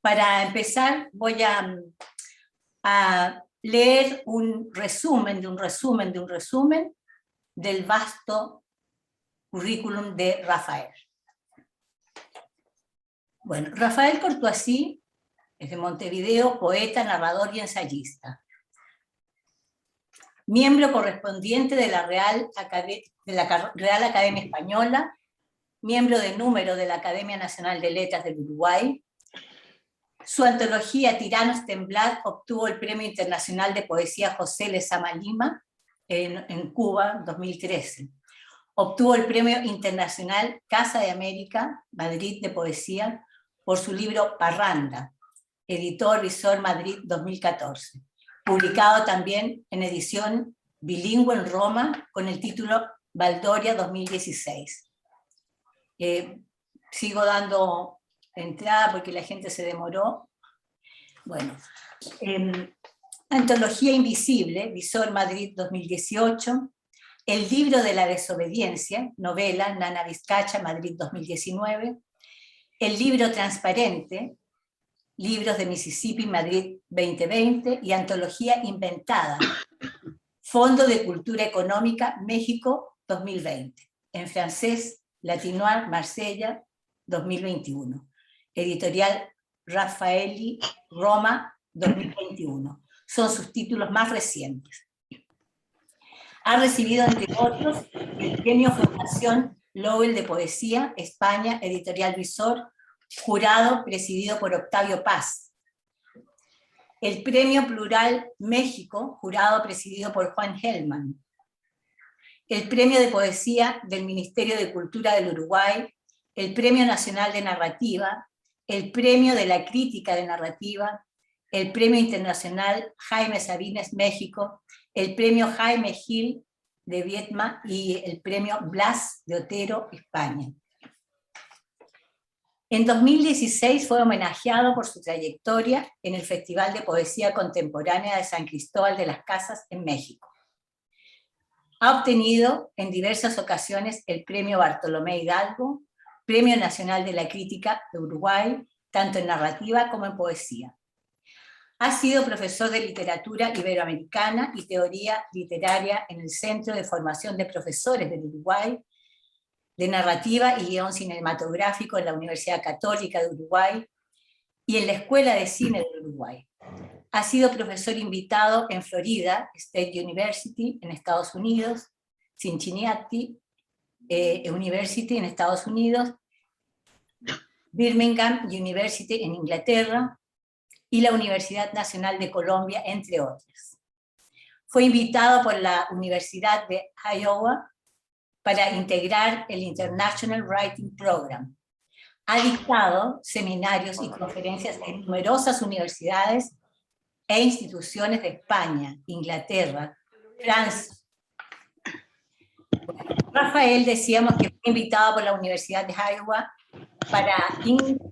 Para empezar voy a leer un resumen del vasto currículum de Rafael. Bueno, Rafael Courtoisí es de Montevideo, poeta, narrador y ensayista. Miembro correspondiente de la Real Academia Española, miembro de número de la Academia Nacional de Letras del Uruguay. Su antología Tiranos Temblad obtuvo el Premio Internacional de Poesía José Lezama Lima en Cuba, 2013. Obtuvo el Premio Internacional Casa de América, Madrid, de Poesía, por su libro Parranda, Editor Visor Madrid, 2014. Publicado también en edición bilingüe en Roma, con el título Valdoria, 2016. Sigo dando entrada porque la gente se demoró. Bueno, Antología Invisible, Visor Madrid, 2018. El libro de la desobediencia, novela, Nana Vizcacha, Madrid, 2019. El libro Transparente, Libros de Mississippi, Madrid, 2020. Y Antología Inventada, Fondo de Cultura Económica, México, 2020. En francés, Latinoir, Marsella, 2021. Editorial Raffaelli, Roma, 2021. Son sus títulos más recientes. Ha recibido, entre otros, el Premio Fundación Lowell de Poesía, España, Editorial Visor, jurado presidido por Octavio Paz. El Premio Plural México, jurado presidido por Juan Hellman. El Premio de Poesía del Ministerio de Cultura del Uruguay, el Premio Nacional de Narrativa, el Premio de la Crítica de Narrativa, el Premio Internacional Jaime Sabines, México, el Premio Jaime Gil de Vietma y el Premio Blas de Otero, España. En 2016 fue homenajeado por su trayectoria en el Festival de Poesía Contemporánea de San Cristóbal de las Casas en México. Ha obtenido en diversas ocasiones el Premio Bartolomé Hidalgo, Premio Nacional de la Crítica de Uruguay, tanto en narrativa como en poesía. Ha sido profesor de literatura iberoamericana y teoría literaria en el Centro de Formación de Profesores del Uruguay, de narrativa y guión cinematográfico en la Universidad Católica de Uruguay y en la Escuela de Cine del Uruguay. Ha sido profesor invitado en Florida State University en Estados Unidos, Cincinnati University en Estados Unidos, Birmingham University en Inglaterra y la Universidad Nacional de Colombia, entre otras. Fue invitado por la Universidad de Iowa para integrar el International Writing Program. Ha dictado seminarios y conferencias en numerosas universidades e instituciones de España, Inglaterra, Francia. Rafael, decíamos que fue invitado por la Universidad de Iowa para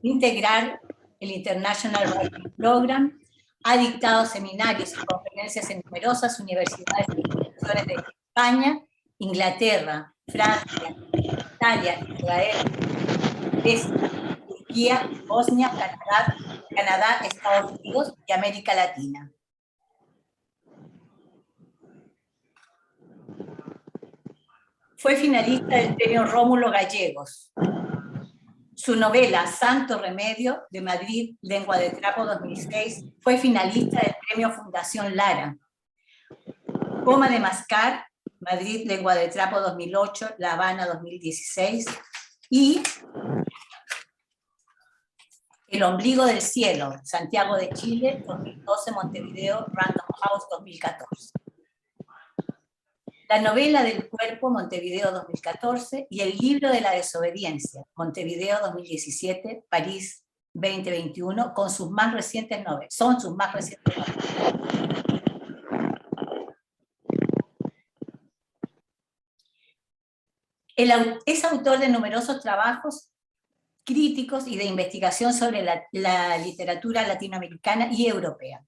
integrar el International Writing Program, ha dictado seminarios y conferencias en numerosas universidades y instituciones de España, Inglaterra, Francia, Italia, Israel, Grecia, Turquía, Bosnia, Canadá, Estados Unidos y América Latina. Fue finalista del Premio Rómulo Gallegos. Su novela Santo Remedio, de Madrid, Lengua de Trapo, 2006, fue finalista del Premio Fundación Lara. Goma de Mascar, Madrid, Lengua de Trapo, 2008, La Habana, 2016, y El Ombligo del Cielo, Santiago de Chile, 2012, Montevideo, Random House, 2014. La novela del cuerpo, Montevideo, 2014, y El libro de la desobediencia, Montevideo, 2017, París, 2021, con sus más recientes novelas. Son sus más recientes novelas. Es autor de numerosos trabajos críticos y de investigación sobre la literatura latinoamericana y europea.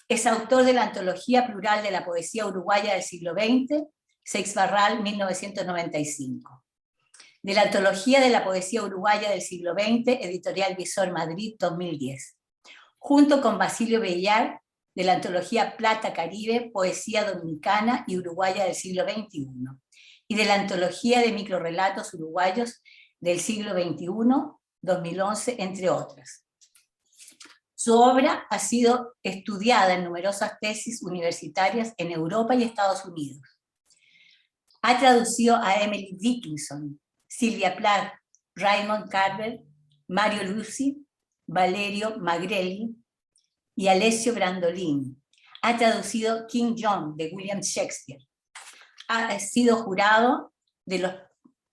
Es autor de la Antología Plural de la Poesía Uruguaya del siglo XX, Seix Barral, 1995. De la Antología de la Poesía Uruguaya del siglo XX, Editorial Visor Madrid, 2010. junto con Basilio Bellar, de la antología Plata Caribe, Poesía Dominicana y Uruguaya del siglo XXI, y de la antología de microrrelatos uruguayos del siglo XXI, 2011, entre otras. Su obra ha sido estudiada en numerosas tesis universitarias en Europa y Estados Unidos. Ha traducido a Emily Dickinson, Sylvia Plath, Raymond Carver, Mario Luci, Valerio Magrelli y Alessio Brandolini. Ha traducido King John de William Shakespeare. Ha sido jurado de los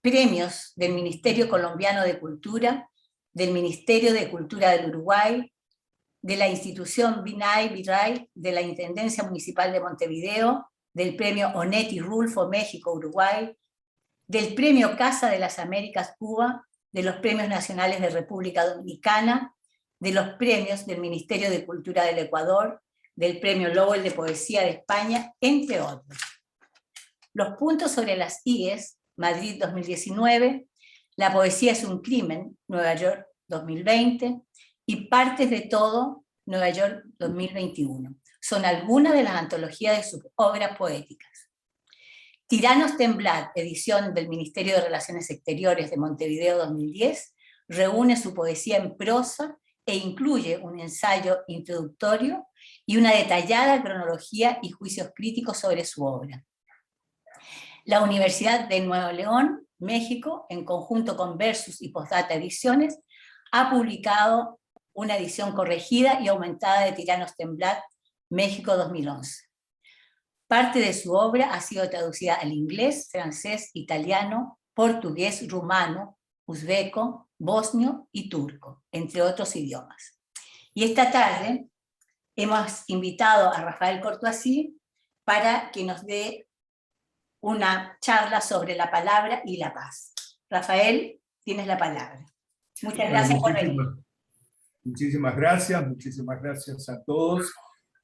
premios del Ministerio Colombiano de Cultura, del Ministerio de Cultura del Uruguay, de la institución Binay Viray, de la Intendencia Municipal de Montevideo, del premio Onetti Rulfo México-Uruguay, del premio Casa de las Américas Cuba, de los premios nacionales de República Dominicana, de los premios del Ministerio de Cultura del Ecuador, del premio Lowell de Poesía de España, entre otros. Los puntos sobre las IES, Madrid 2019, La poesía es un crimen, Nueva York 2020, y Partes de todo, Nueva York 2021. Son algunas de las antologías de sus obras poéticas. Tiranos Temblad, edición del Ministerio de Relaciones Exteriores de Montevideo 2010, reúne su poesía en prosa e incluye un ensayo introductorio y una detallada cronología y juicios críticos sobre su obra. La Universidad de Nuevo León, México, en conjunto con Versus y Postdata Ediciones, ha publicado una edición corregida y aumentada de Tiranos Temblad, México 2011. Parte de su obra ha sido traducida al inglés, francés, italiano, portugués, rumano, uzbeco, bosnio y turco, entre otros idiomas. Y esta tarde hemos invitado a Rafael Courtoisí para que nos dé una charla sobre la palabra y la paz. Rafael, tienes la palabra. Muchas gracias por venir. Muchísimas gracias a todos,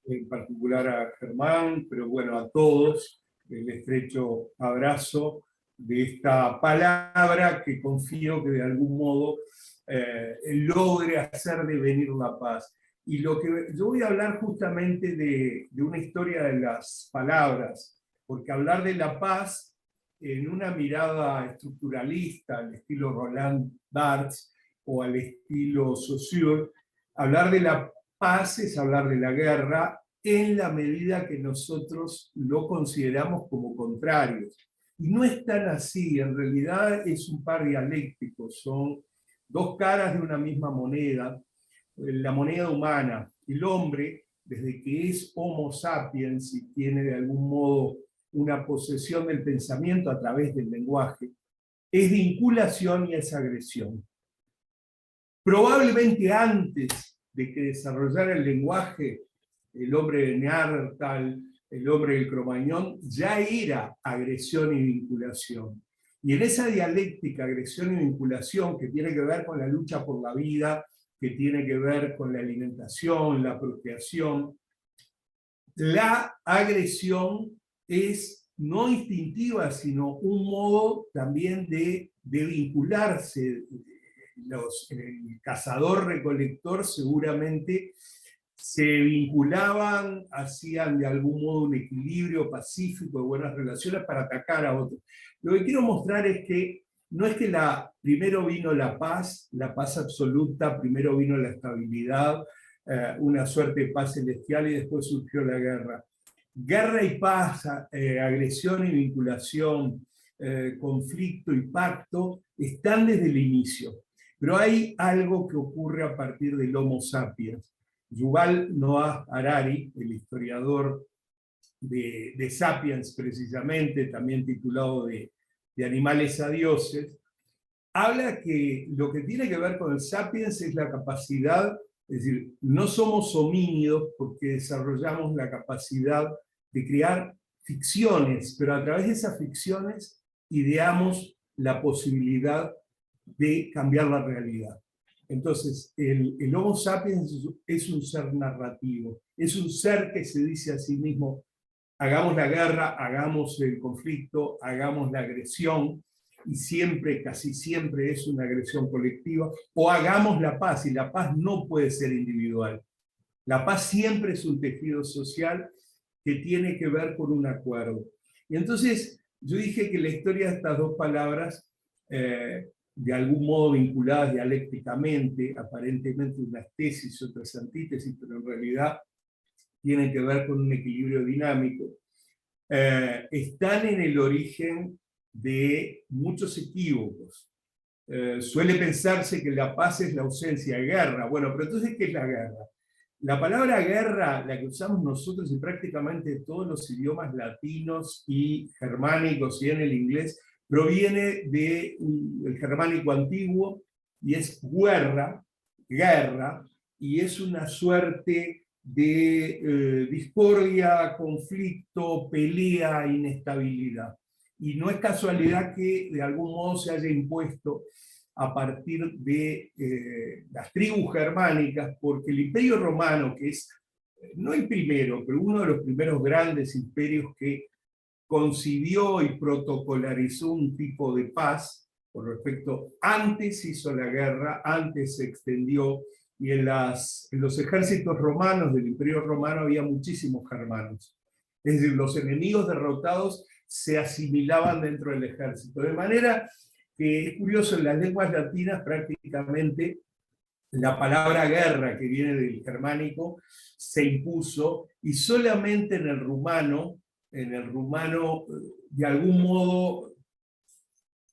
en particular a Germán, pero bueno, a todos, el estrecho abrazo de esta palabra que confío que de algún modo logre hacer devenir la paz. Y yo voy a hablar justamente de una historia de las palabras, porque hablar de la paz en una mirada estructuralista, al estilo Roland Barthes o al estilo Saussure, hablar de la paz es hablar de la guerra en la medida que nosotros lo consideramos como contrarios. Y no es tan así, en realidad es un par dialéctico, son dos caras de una misma moneda, la moneda humana. El hombre, desde que es Homo sapiens y tiene de algún modo una posesión del pensamiento a través del lenguaje, es vinculación y es agresión. Probablemente antes de que desarrollara el lenguaje, el hombre de Neandertal, el hombre del Cromañón, ya era agresión y vinculación. Y en esa dialéctica, agresión y vinculación, que tiene que ver con la lucha por la vida, que tiene que ver con la alimentación, la procreación, la agresión es no instintiva, sino un modo también de vincularse. El cazador-recolector seguramente se vinculaban, hacían de algún modo un equilibrio pacífico de buenas relaciones para atacar a otros. Lo que quiero mostrar es que no es que primero vino la paz absoluta, primero vino la estabilidad, una suerte de paz celestial, y después surgió la guerra. Guerra y paz, agresión y vinculación, conflicto y pacto están desde el inicio. Pero hay algo que ocurre a partir del Homo sapiens. Yuval Noah Harari, el historiador de Sapiens precisamente, también titulado de Animales a Dioses, habla que lo que tiene que ver con el Sapiens es la capacidad, es decir, no somos homínidos porque desarrollamos la capacidad de crear ficciones, pero a través de esas ficciones ideamos la posibilidad de cambiar la realidad. Entonces, el Homo sapiens es un ser narrativo, es un ser que se dice a sí mismo, hagamos la guerra, hagamos el conflicto, hagamos la agresión, y siempre, casi siempre es una agresión colectiva, o hagamos la paz, y la paz no puede ser individual. La paz siempre es un tejido social que tiene que ver con un acuerdo. Y entonces yo dije que la historia de estas dos palabras, de algún modo vinculadas dialécticamente, aparentemente unas tesis y otras antítesis, pero en realidad tienen que ver con un equilibrio dinámico, están en el origen de muchos equívocos. Suele pensarse que la paz es la ausencia de guerra. Bueno, pero entonces, ¿qué es la guerra? La palabra guerra, la que usamos nosotros en prácticamente todos los idiomas latinos y germánicos y en el inglés, proviene del germánico antiguo y es guerra, y es una suerte de discordia, conflicto, pelea, inestabilidad. Y no es casualidad que de algún modo se haya impuesto a partir de las tribus germánicas, porque el Imperio Romano, que es no el primero, pero uno de los primeros grandes imperios que concibió y protocolarizó un tipo de paz, por respecto, antes hizo la guerra, antes se extendió, y en los ejércitos romanos del Imperio Romano había muchísimos germanos. Es decir, los enemigos derrotados se asimilaban dentro del ejército. De manera que es curioso, en las lenguas latinas prácticamente la palabra guerra, que viene del germánico, se impuso, y solamente en el rumano, de algún modo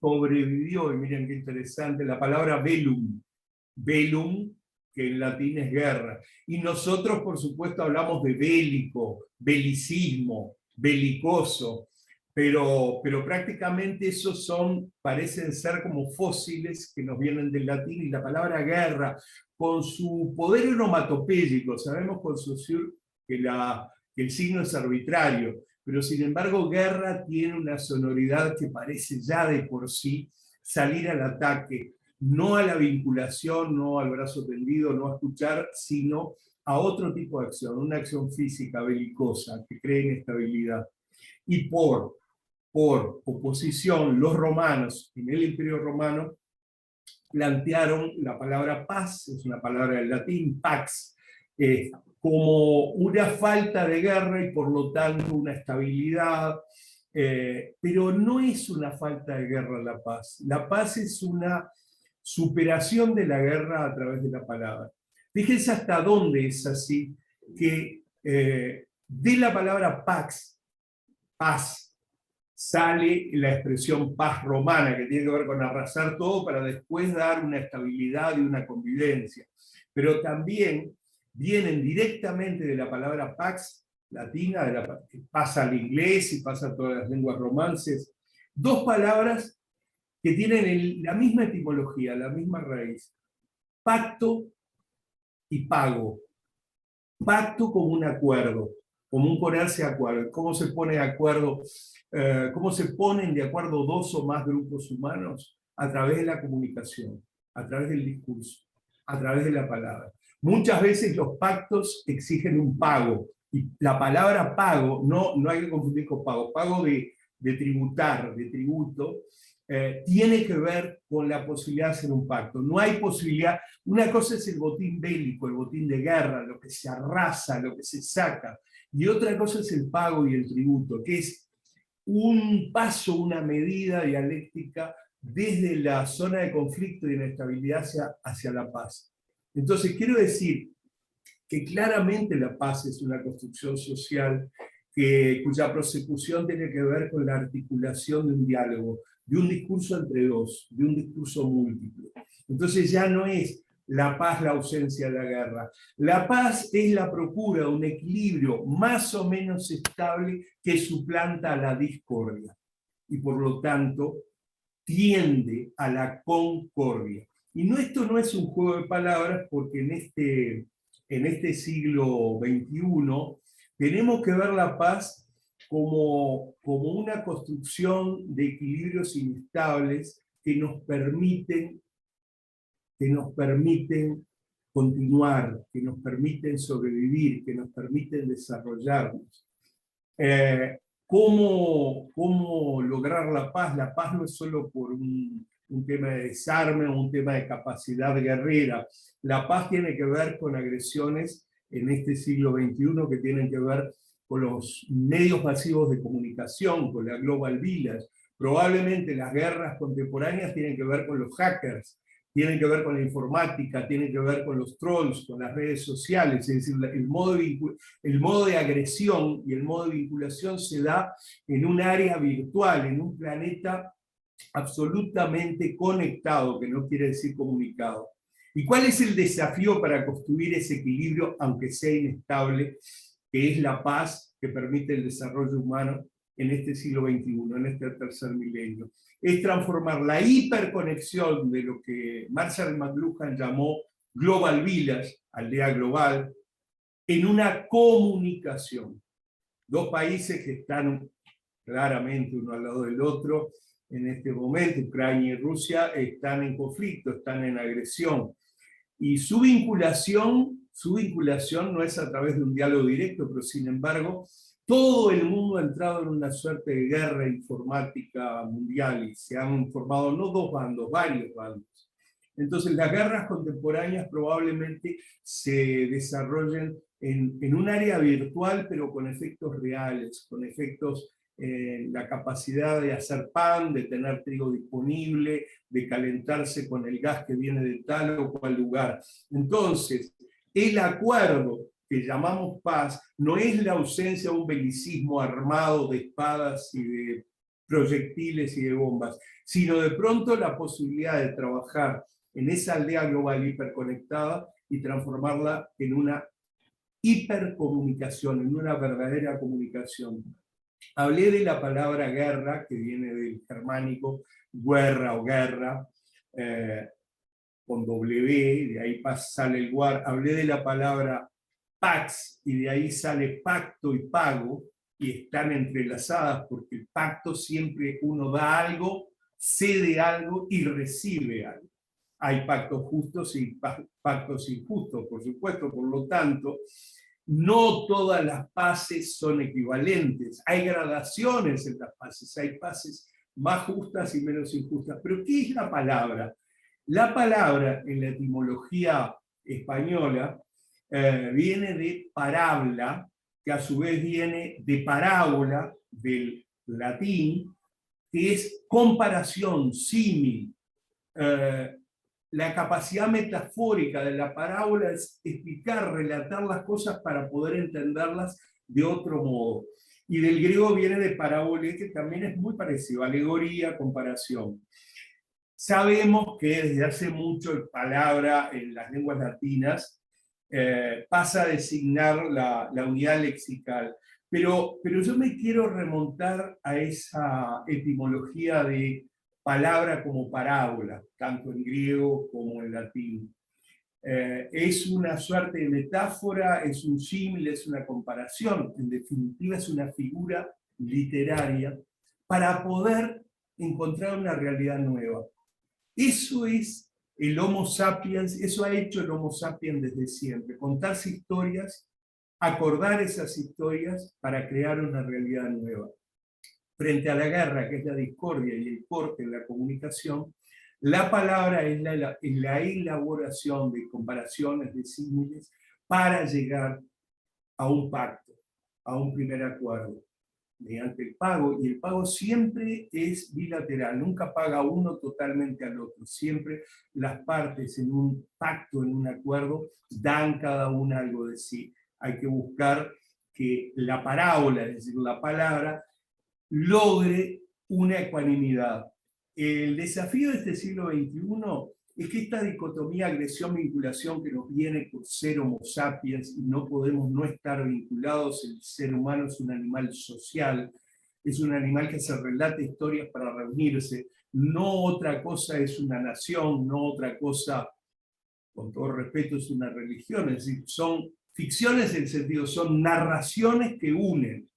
sobrevivió, y miren qué interesante, la palabra bellum, que en latín es guerra. Y nosotros, por supuesto, hablamos de bélico, belicismo, belicoso, pero prácticamente esos parecen ser como fósiles que nos vienen del latín, y la palabra guerra, con su poder onomatopéyico, sabemos con Saussure que el signo es arbitrario, pero sin embargo guerra tiene una sonoridad que parece ya de por sí salir al ataque, no a la vinculación, no al brazo tendido, no a escuchar, sino a otro tipo de acción, una acción física, belicosa, que cree inestabilidad. Y por oposición, los romanos, en el Imperio Romano, plantearon la palabra paz, es una palabra del latín, pax, como una falta de guerra y por lo tanto una estabilidad, pero no es una falta de guerra la paz. La paz es una superación de la guerra a través de la palabra. Fíjense hasta dónde es así, que de la palabra pax, paz, sale la expresión paz romana, que tiene que ver con arrasar todo para después dar una estabilidad y una convivencia. Pero también vienen directamente de la palabra pax latina, que pasa al inglés y pasa a todas las lenguas romances, dos palabras que tienen la misma etimología, la misma raíz. Pacto y pago. Pacto como un acuerdo, como un ponerse de acuerdo. ¿Cómo se pone de acuerdo? ¿Cómo se ponen de acuerdo dos o más grupos humanos? A través de la comunicación, a través del discurso, a través de la palabra. Muchas veces los pactos exigen un pago, y la palabra pago, no hay que confundir con pago de tributar, de tributo, tiene que ver con la posibilidad de hacer un pacto. No hay posibilidad. Una cosa es el botín bélico, el botín de guerra, lo que se arrasa, lo que se saca, y otra cosa es el pago y el tributo, que es un paso, una medida dialéctica desde la zona de conflicto y inestabilidad hacia la paz. Entonces, quiero decir que claramente la paz es una construcción social cuya prosecución tiene que ver con la articulación de un diálogo, de un discurso entre dos, de un discurso múltiple. Entonces ya no es la paz la ausencia de la guerra. La paz es la procura de un equilibrio más o menos estable que suplanta a la discordia y por lo tanto tiende a la concordia. Y esto no es un juego de palabras, porque en este siglo XXI tenemos que ver la paz como una construcción de equilibrios inestables que nos permiten continuar, que nos permiten sobrevivir, que nos permiten desarrollarnos. ¿Cómo lograr la paz? La paz no es solo por un tema de desarme o un tema de capacidad guerrera. La paz tiene que ver con agresiones en este siglo XXI que tienen que ver con los medios masivos de comunicación, con la Global Village. Probablemente las guerras contemporáneas tienen que ver con los hackers, tienen que ver con la informática, tienen que ver con los trolls, con las redes sociales, es decir, el modo de agresión y el modo de vinculación se da en un área virtual, en un planeta absolutamente conectado, que no quiere decir comunicado. ¿Y cuál es el desafío para construir ese equilibrio, aunque sea inestable, que es la paz que permite el desarrollo humano en este siglo XXI, en este tercer milenio? Es transformar la hiperconexión de lo que Marshall McLuhan llamó Global Village, aldea global, en una comunicación. Dos países que están claramente uno al lado del otro en este momento, Ucrania y Rusia, están en conflicto, están en agresión. Y su vinculación no es a través de un diálogo directo, pero sin embargo, todo el mundo ha entrado en una suerte de guerra informática mundial y se han formado no dos bandos, varios bandos. Entonces las guerras contemporáneas probablemente se desarrollen en un área virtual, pero con efectos reales, con efectos la capacidad de hacer pan, de tener trigo disponible, de calentarse con el gas que viene de tal o cual lugar. Entonces, el acuerdo que llamamos paz no es la ausencia de un belicismo armado de espadas y de proyectiles y de bombas, sino de pronto la posibilidad de trabajar en esa aldea global hiperconectada y transformarla en una hipercomunicación, en una verdadera comunicación. Hablé de la palabra guerra, que viene del germánico guerra o guerra, con W, de ahí sale el war. Hablé de la palabra pax, y de ahí sale pacto y pago, y están entrelazadas, porque el pacto siempre uno da algo, cede algo y recibe algo. Hay pactos justos y pactos injustos, por supuesto, por lo tanto, no todas las paces son equivalentes, hay gradaciones en las paces, hay paces más justas y menos injustas. Pero ¿qué es la palabra? La palabra en la etimología española viene de parábola, que a su vez viene de parábola, del latín, que es comparación, símil. La capacidad metafórica de la parábola es explicar, relatar las cosas para poder entenderlas de otro modo. Y del griego viene de parábole, que también es muy parecido, alegoría, comparación. Sabemos que desde hace mucho la palabra en las lenguas latinas pasa a designar la unidad lexical. Pero yo me quiero remontar a esa etimología de palabra como parábola, tanto en griego como en latín. Es una suerte de metáfora, es un símil, es una comparación, en definitiva es una figura literaria para poder encontrar una realidad nueva. Eso es el Homo sapiens, eso ha hecho el Homo sapiens desde siempre, contarse historias, acordar esas historias para crear una realidad nueva. Frente a la guerra, que es la discordia y el corte en la comunicación, la palabra es la elaboración de comparaciones, de símiles, para llegar a un pacto, a un primer acuerdo, mediante el pago, y el pago siempre es bilateral, nunca paga uno totalmente al otro, siempre las partes en un pacto, en un acuerdo, dan cada una algo de sí. Hay que buscar que la parábola, es decir, la palabra, logre una ecuanimidad. El desafío de este siglo XXI es que esta dicotomía agresión-vinculación que nos viene por ser Homo sapiens y no podemos no estar vinculados, el ser humano es un animal social, es un animal que se relata historias para reunirse, no otra cosa es una nación, no otra cosa, con todo respeto, es una religión, es decir, son ficciones en el sentido, son narraciones que unen.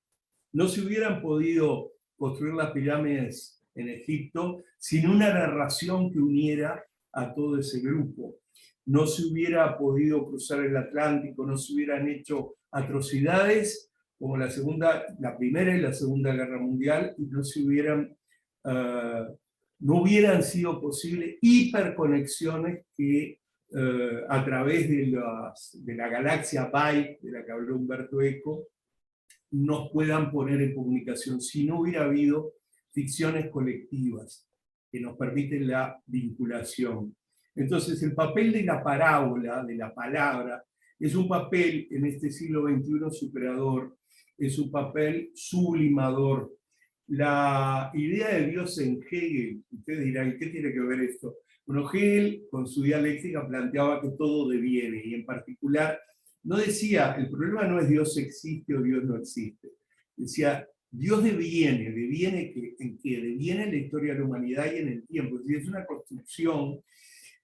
No se hubieran podido construir las pirámides en Egipto sin una narración que uniera a todo ese grupo. No se hubiera podido cruzar el Atlántico, no se hubieran hecho atrocidades como la Primera y la Segunda Guerra Mundial, y no hubieran sido posibles hiperconexiones que a través de la galaxia Byte, de la que habló Humberto Eco, nos puedan poner en comunicación, si no hubiera habido ficciones colectivas que nos permiten la vinculación. Entonces, el papel de la parábola, de la palabra, es un papel en este siglo XXI superador, es un papel sublimador. La idea de Dios en Hegel, ustedes dirán, ¿qué tiene que ver esto? Bueno, Hegel, con su dialéctica, planteaba que todo deviene, y en particular, no decía, el problema no es Dios existe o Dios no existe. Decía, Dios deviene ¿en qué? Deviene en la historia de la humanidad y en el tiempo. Es decir, es una construcción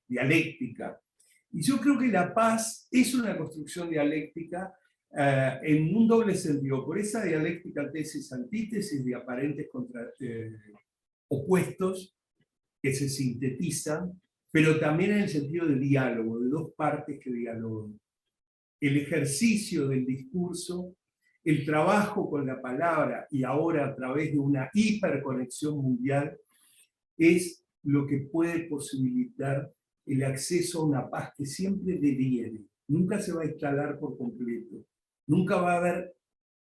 dialéctica. Y yo creo que la paz es una construcción dialéctica en un doble sentido, por esa dialéctica tesis-antítesis de aparentes opuestos que se sintetizan, pero también en el sentido de diálogo, de dos partes que dialogan. El ejercicio del discurso, el trabajo con la palabra y ahora a través de una hiperconexión mundial es lo que puede posibilitar el acceso a una paz que siempre deviene, nunca se va a instalar por completo, nunca va a haber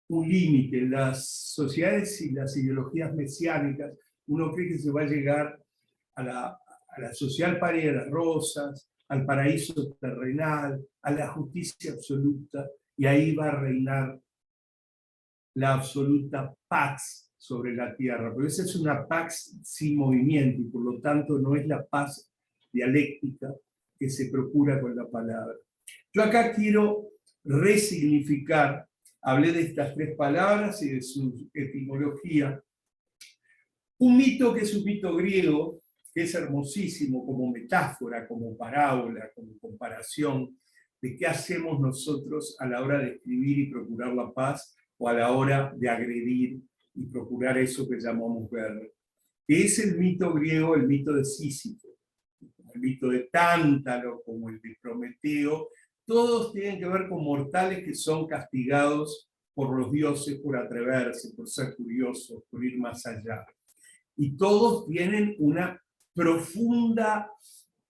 un límite. En las sociedades y las ideologías mesiánicas, uno cree que se va a llegar a la social pared de las rosas, al paraíso terrenal, a la justicia absoluta, y ahí va a reinar la absoluta paz sobre la tierra. Pero esa es una paz sin movimiento, y por lo tanto no es la paz dialéctica que se procura con la palabra. Yo acá quiero resignificar, hablé de estas tres palabras y de su etimología, un mito que es un mito griego, que es hermosísimo como metáfora, como parábola, como comparación de qué hacemos nosotros a la hora de escribir y procurar la paz, o a la hora de agredir y procurar eso que llamamos guerra. Que es el mito griego, el mito de Sísifo, el mito de Tántalo, como el de Prometeo, todos tienen que ver con mortales que son castigados por los dioses por atreverse, por ser curiosos, por ir más allá. Y todos tienen una profunda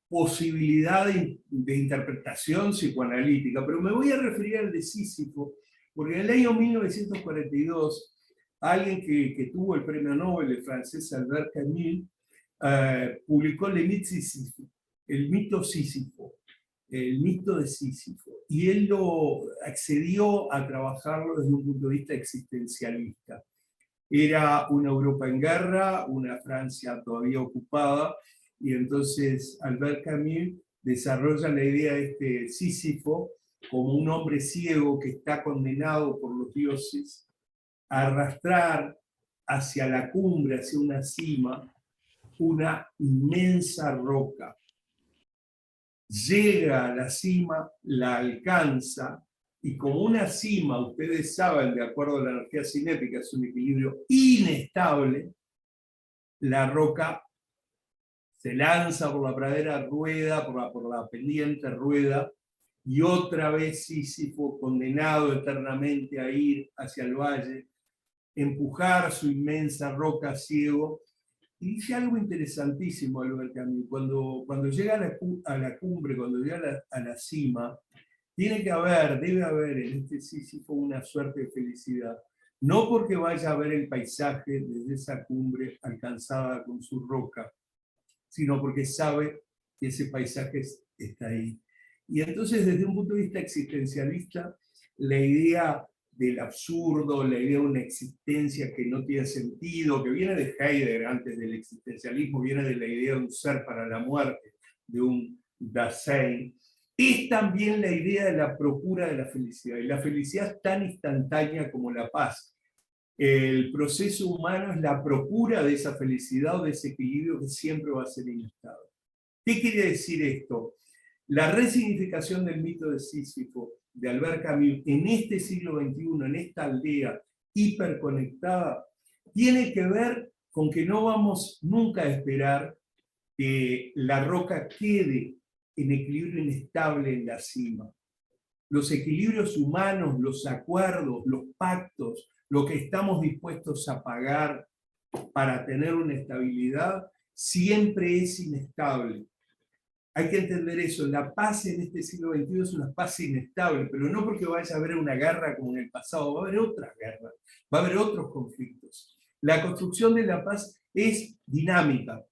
posibilidad de interpretación psicoanalítica, pero me voy a referir al de Sísifo, porque en el año 1942, alguien que tuvo el premio Nobel, el francés Albert Camus, publicó el mito Sísifo, el mito de Sísifo, y él lo accedió a trabajarlo desde un punto de vista existencialista. Era una Europa en guerra, una Francia todavía ocupada, y entonces Albert Camus desarrolla la idea de este Sísifo como un hombre ciego que está condenado por los dioses a arrastrar hacia la cumbre, hacia una cima, una inmensa roca. Llega a la cima, la alcanza, y como una cima, ustedes saben, de acuerdo a la energía cinética, es un equilibrio inestable, la roca se lanza por la pradera, rueda, por la pendiente, rueda, y otra vez Sísifo, condenado eternamente a ir hacia el valle, empujar su inmensa roca ciego. Y dice algo interesantísimo Albert Camus: cuando llega a la cumbre, cuando llega a la cima, debe haber en este Sísifo una suerte de felicidad. No porque vaya a ver el paisaje desde esa cumbre alcanzada con su roca, sino porque sabe que ese paisaje está ahí. Y entonces, desde un punto de vista existencialista, la idea del absurdo, la idea de una existencia que no tiene sentido, que viene de Heidegger antes del existencialismo, viene de la idea de un ser para la muerte, de un Dasein, es también la idea de la procura de la felicidad. Y la felicidad es tan instantánea como la paz. El proceso humano es la procura de esa felicidad o de ese equilibrio que siempre va a ser inestable. ¿Qué quiere decir esto? La resignificación del mito de Sísifo de Albert Camus en este siglo XXI, en esta aldea hiperconectada, tiene que ver con que no vamos nunca a esperar que la roca quede en equilibrio inestable en la cima. Los equilibrios humanos, los acuerdos, los pactos, lo que estamos dispuestos a pagar para tener una estabilidad, siempre es inestable. Hay que entender eso. La paz en este siglo XXI es una paz inestable, pero no porque vaya a haber una guerra como en el pasado, va a haber otra guerra, va a haber otros conflictos. La construcción de la paz es dinámica,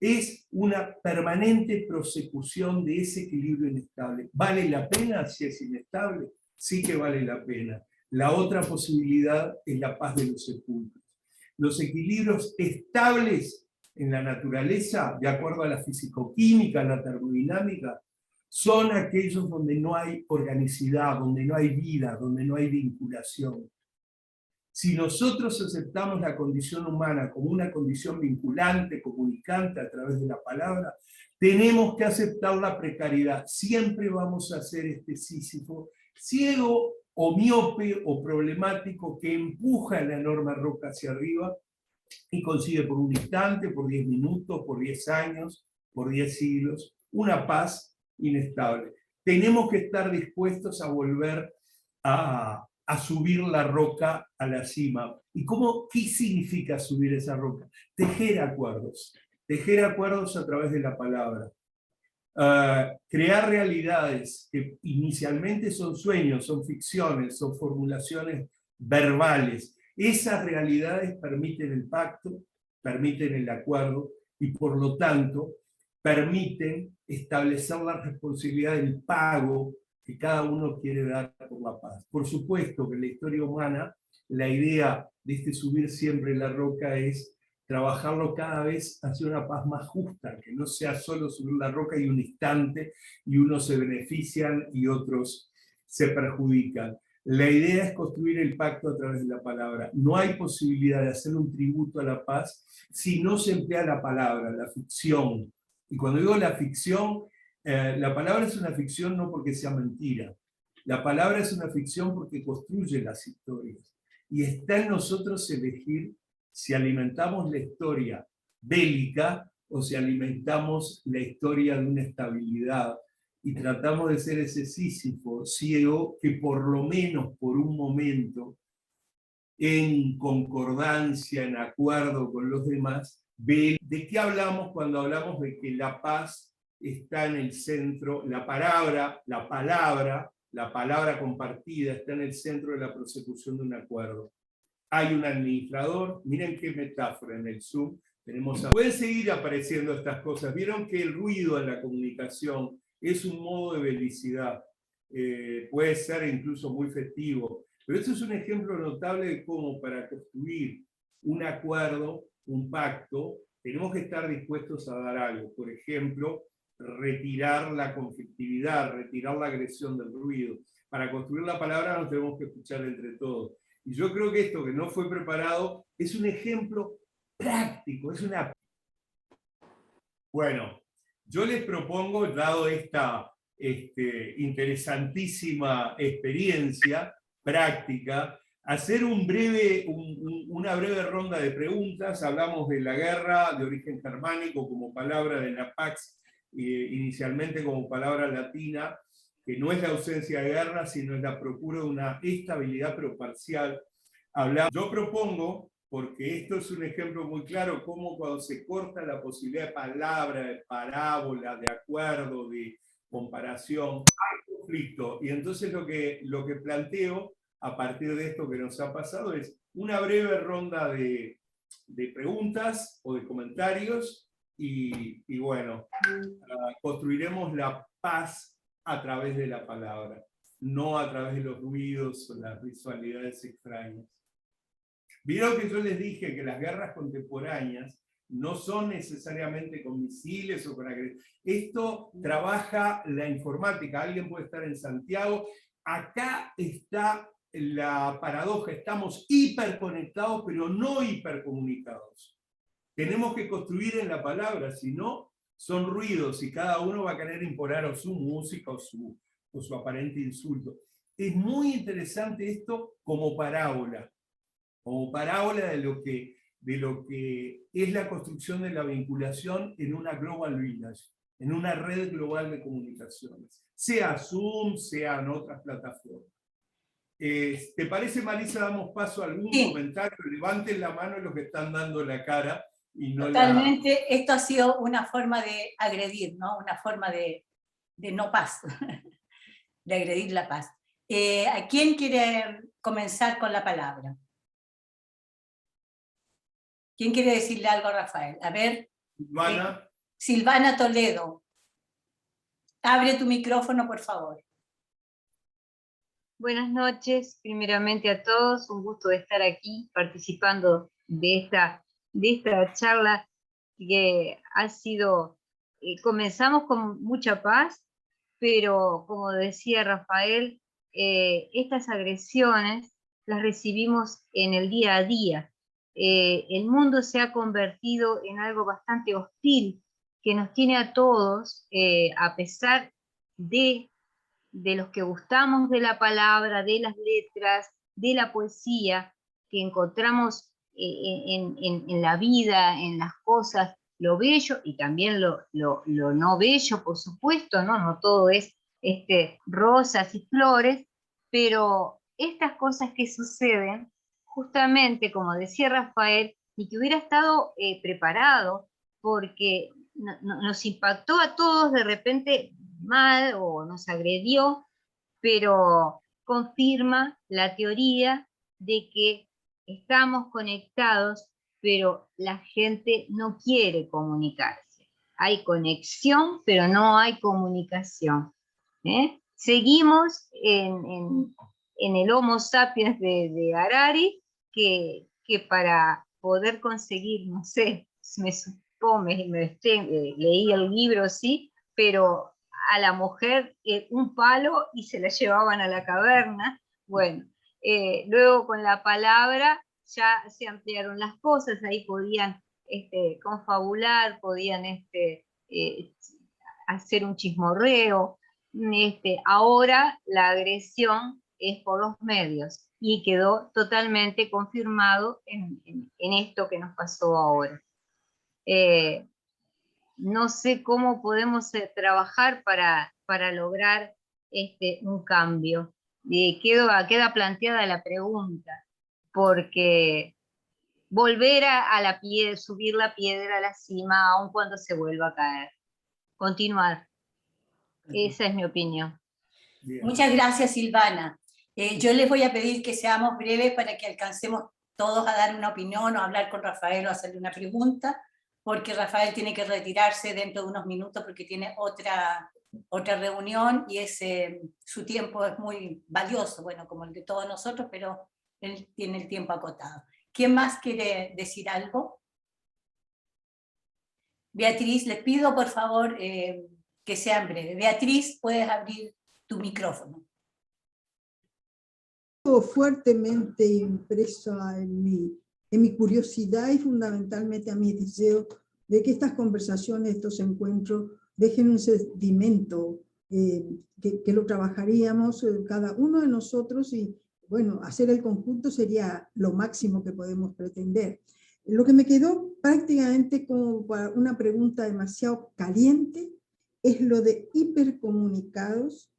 es una permanente prosecución de ese equilibrio inestable. ¿Vale la pena si es inestable? Sí que vale la pena. La otra posibilidad es la paz de los sepulcros. Los equilibrios estables en la naturaleza, de acuerdo a la fisicoquímica, la termodinámica, son aquellos donde no hay organicidad, donde no hay vida, donde no hay vinculación. Si nosotros aceptamos la condición humana como una condición vinculante, comunicante a través de la palabra, tenemos que aceptar la precariedad. Siempre vamos a ser este Sísifo ciego o miope o problemático que empuja la enorme roca hacia arriba y consigue por un instante, por 10 minutos, por 10 años, por 10 siglos, una paz inestable. Tenemos que estar dispuestos a volver a subir la roca a la cima. ¿Y qué significa subir esa roca? Tejer acuerdos a través de la palabra. Crear realidades que inicialmente son sueños, son ficciones, son formulaciones verbales. Esas realidades permiten el pacto, permiten el acuerdo y por lo tanto permiten establecer la responsabilidad del pago que cada uno quiere dar por la paz. Por supuesto que en la historia humana la idea de este subir siempre la roca es trabajarlo cada vez hacia una paz más justa, que no sea solo subir la roca y un instante y unos se benefician y otros se perjudican. La idea es construir el pacto a través de la palabra. No hay posibilidad de hacer un tributo a la paz si no se emplea la palabra, la ficción. Y cuando digo la ficción, la palabra es una ficción no porque sea mentira. La palabra es una ficción porque construye las historias. Y está en nosotros elegir si alimentamos la historia bélica o si alimentamos la historia de una estabilidad y tratamos de ser ese Sísifo ciego que por lo menos por un momento, en concordancia, en acuerdo con los demás, ve de qué hablamos cuando hablamos de que la paz está en el centro, la palabra compartida está en el centro de la prosecución de un acuerdo. Hay un administrador, miren qué metáfora en el Zoom. Pueden seguir apareciendo estas cosas. Vieron que el ruido en la comunicación es un modo de belicidad. Puede ser incluso muy festivo. Pero eso es un ejemplo notable de cómo para construir un acuerdo, un pacto, tenemos que estar dispuestos a dar algo. Por ejemplo, retirar la conflictividad, retirar la agresión del ruido. Para construir la palabra nos tenemos que escuchar entre todos. Y yo creo que esto que no fue preparado es un ejemplo práctico, es una... Bueno, yo les propongo, dado esta interesantísima experiencia práctica, hacer una breve ronda de preguntas. Hablamos de la guerra de origen germánico como palabra de la Pax, inicialmente como palabra latina, que no es la ausencia de guerra, sino es la procura de una estabilidad pero parcial. Yo propongo, porque esto es un ejemplo muy claro, cómo cuando se corta la posibilidad de palabra, de parábola, de acuerdo, de comparación, hay conflicto. Y entonces lo que planteo, a partir de esto que nos ha pasado, es una breve ronda de preguntas o de comentarios, y bueno, construiremos la paz a través de la palabra, no a través de los ruidos o las visualidades extrañas. Vieron que yo les dije que las guerras contemporáneas no son necesariamente con misiles o con agresión. Esto trabaja la informática. Alguien puede estar en Santiago. Acá está la paradoja. Estamos hiperconectados, pero no hipercomunicados. Tenemos que construir en la palabra, si no, son ruidos y cada uno va a querer imponer o su música o su aparente insulto. Es muy interesante esto como parábola de lo que es la construcción de la vinculación en una global village, en una red global de comunicaciones, sea Zoom, sean otras plataformas. ¿Te parece, Marisa, damos paso a algún comentario? Levanten la mano los que están dando la cara y no Totalmente, esto ha sido una forma de agredir, ¿no? Una forma de no paz, de agredir la paz. ¿A quién quiere comenzar con la palabra? ¿Quién quiere decirle algo a Rafael? A ver, Silvana. Silvana Toledo. Abre tu micrófono, por favor. Buenas noches, primeramente a todos, un gusto de estar aquí participando de esta charla que ha sido, comenzamos con mucha paz, pero como decía Rafael, estas agresiones las recibimos en el día a día. El mundo se ha convertido en algo bastante hostil que nos tiene a todos, a pesar de los que gustamos de la palabra, de las letras, de la poesía, que encontramos en la vida, en las cosas, lo bello y también lo no bello, por supuesto, ¿no? No todo es rosas y flores, pero estas cosas que suceden, justamente, como decía Rafael, y que hubiera estado preparado, porque nos impactó a todos de repente mal o nos agredió, pero confirma la teoría de que estamos conectados, pero la gente no quiere comunicarse. Hay conexión, pero no hay comunicación. Seguimos en el Homo sapiens de Harari, que para poder conseguir, no sé, leí el libro, sí, pero a la mujer un palo y se la llevaban a la caverna. Bueno, luego con la palabra ya se ampliaron las cosas, ahí podían confabular, podían hacer un chismorreo. Ahora la agresión es por los medios y quedó totalmente confirmado en esto que nos pasó ahora. No sé cómo podemos trabajar para lograr un cambio. Queda planteada la pregunta, porque volver a la piedra, subir la piedra a la cima, aun cuando se vuelva a caer. Continuar. Esa es mi opinión. Bien. Muchas gracias, Silvana. Yo les voy a pedir que seamos breves para que alcancemos todos a dar una opinión o a hablar con Rafael o hacerle una pregunta, porque Rafael tiene que retirarse dentro de unos minutos porque tiene otra reunión y su tiempo es muy valioso, bueno, como el de todos nosotros, pero él tiene el tiempo acotado. ¿Quién más quiere decir algo? Beatriz, les pido por favor que sean breves. Beatriz, puedes abrir tu micrófono. Fuertemente impresa en mi curiosidad y fundamentalmente a mi deseo de que estas conversaciones, estos encuentros, dejen un sedimento que lo trabajaríamos cada uno de nosotros y, bueno, hacer el conjunto sería lo máximo que podemos pretender. Lo que me quedó prácticamente como para una pregunta demasiado caliente es lo de hipercomunicados.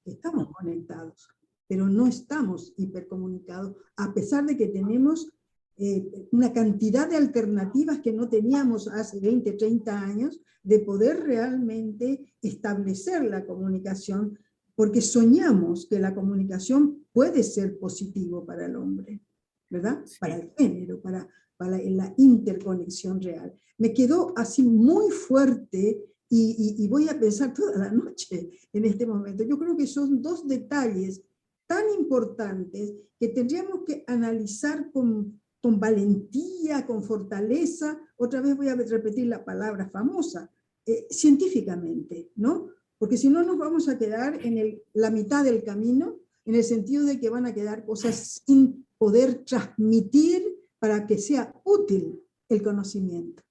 Estamos conectados, pero no estamos hipercomunicados, a pesar de que tenemos una cantidad de alternativas que no teníamos hace 20, 30 años, de poder realmente establecer la comunicación, porque soñamos que la comunicación puede ser positivo para el hombre, ¿verdad? Sí. Para el género, para la interconexión real. Me quedó así muy fuerte y voy a pensar toda la noche en este momento. Yo creo que son dos detalles tan importantes que tendríamos que analizar con valentía, con fortaleza. Otra vez voy a repetir la palabra famosa, científicamente, ¿no? Porque si no nos vamos a quedar en la mitad del camino, en el sentido de que van a quedar cosas sin poder transmitir para que sea útil el conocimiento.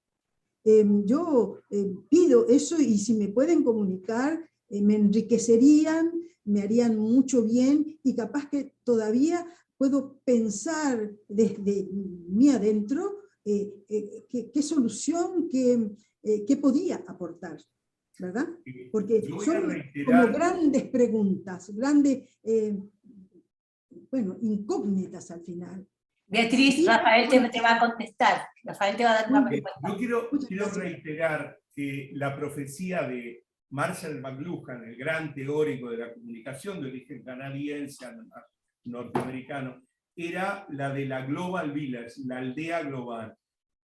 Yo pido eso y si me pueden comunicar, me enriquecerían, me harían mucho bien y capaz que todavía puedo pensar desde mí adentro qué solución, qué podía aportar, ¿verdad? Porque son como grandes preguntas, grandes, bueno, incógnitas al final. Beatriz, Sí, Rafael te va a contestar. Rafael te va a dar una respuesta. Yo quiero Muchas gracias. reiterar que la profecía de Marshall McLuhan, el gran teórico de la comunicación de origen canadiense, norteamericano, era la de la Global Village, la aldea global,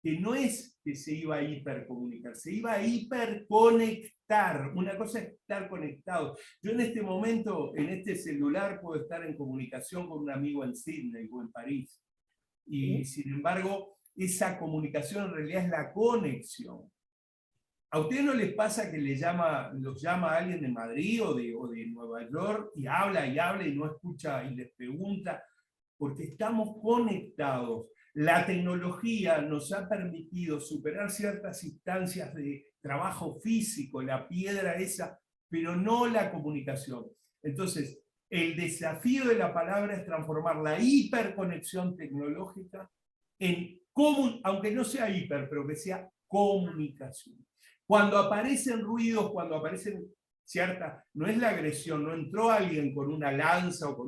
que no es que se iba a hipercomunicar, se iba a hiperconectar. Una cosa es estar conectado. Yo en este momento, en este celular, puedo estar en comunicación con un amigo en Sydney o en París. Y sin embargo, esa comunicación en realidad es la conexión. ¿A ustedes no les pasa que los llama alguien de Madrid o de Nueva York y habla y no escucha y les pregunta? Porque estamos conectados. La tecnología nos ha permitido superar ciertas instancias de trabajo físico, la piedra esa, pero no la comunicación. Entonces, el desafío de la palabra es transformar la hiperconexión tecnológica en común, aunque no sea hiper, pero que sea comunicación. Cuando aparecen ruidos, cuando aparecen no es la agresión, no entró alguien con una lanza o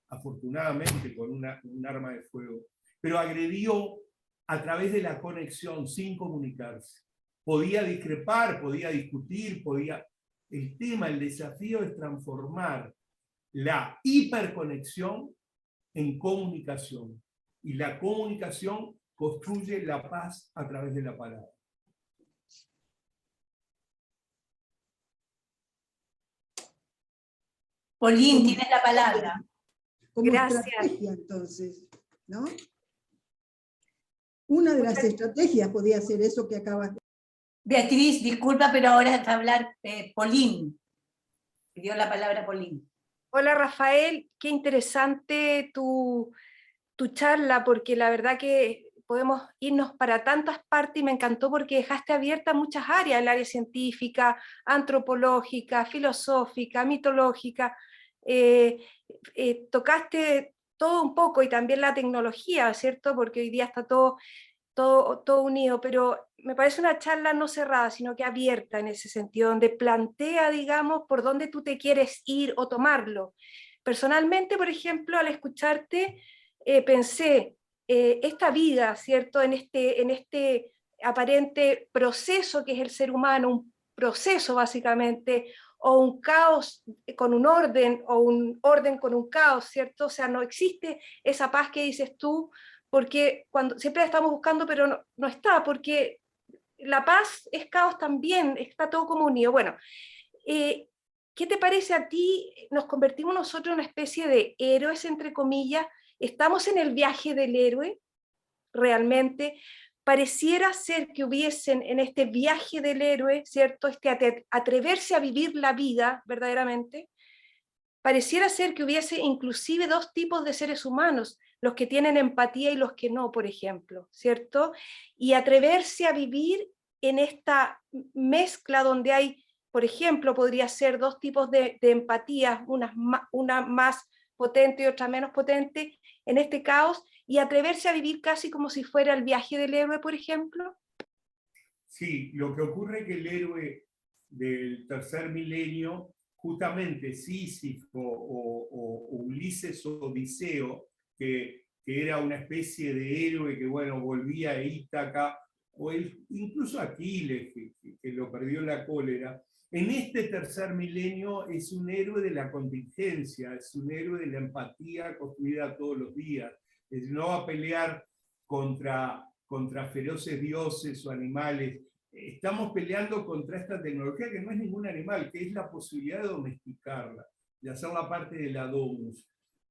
afortunadamente con un arma de fuego, pero agredió a través de la conexión, sin comunicarse. Podía discrepar, podía discutir, El tema, el desafío es transformar la hiperconexión en comunicación. Y la comunicación construye la paz a través de la palabra. Pauline, tienes la palabra. Como Gracias. estrategia, entonces, ¿no? Una de las estrategias podría ser eso que acabas de... Beatriz, disculpa, pero ahora está a hablar Pauline. Pidió la palabra Pauline. Hola Rafael, qué interesante tu charla, porque la verdad que podemos irnos para tantas partes y me encantó porque dejaste abiertas muchas áreas, el área científica, antropológica, filosófica, mitológica, tocaste todo un poco y también la tecnología, ¿cierto? Porque hoy día está todo unido, pero me parece una charla no cerrada, sino que abierta en ese sentido, donde plantea, digamos, por dónde tú te quieres ir o tomarlo. Personalmente, por ejemplo, al escucharte, pensé, esta vida, ¿cierto? En este aparente proceso que es el ser humano, un proceso básicamente, o un caos con un orden, o un orden con un caos, ¿cierto? O sea, no existe esa paz que dices tú, porque siempre la estamos buscando, pero no está, porque la paz es caos también, está todo como unido. Bueno, ¿qué te parece a ti? Nos convertimos nosotros en una especie de héroes, entre comillas, estamos en el viaje del héroe, realmente. Pareciera ser que hubiesen en este viaje del héroe, ¿cierto? Atreverse a vivir la vida, verdaderamente. Pareciera ser que hubiese inclusive dos tipos de seres humanos, los que tienen empatía y los que no, por ejemplo, ¿cierto? Y atreverse a vivir en esta mezcla donde hay, por ejemplo, podría ser dos tipos de empatía, una más potente y otra menos potente, en este caos, y atreverse a vivir casi como si fuera el viaje del héroe, por ejemplo. Sí, lo que ocurre es que el héroe del tercer milenio, justamente Sísifo o Ulises o Odiseo, que era una especie de héroe que, bueno, volvía a Ítaca, o incluso Aquiles, que lo perdió en la cólera, en este tercer milenio es un héroe de la contingencia, es un héroe de la empatía construida todos los días. No va a pelear contra feroces dioses o animales. Estamos peleando contra esta tecnología que no es ningún animal, que es la posibilidad de domesticarla, de hacerla parte de la domus.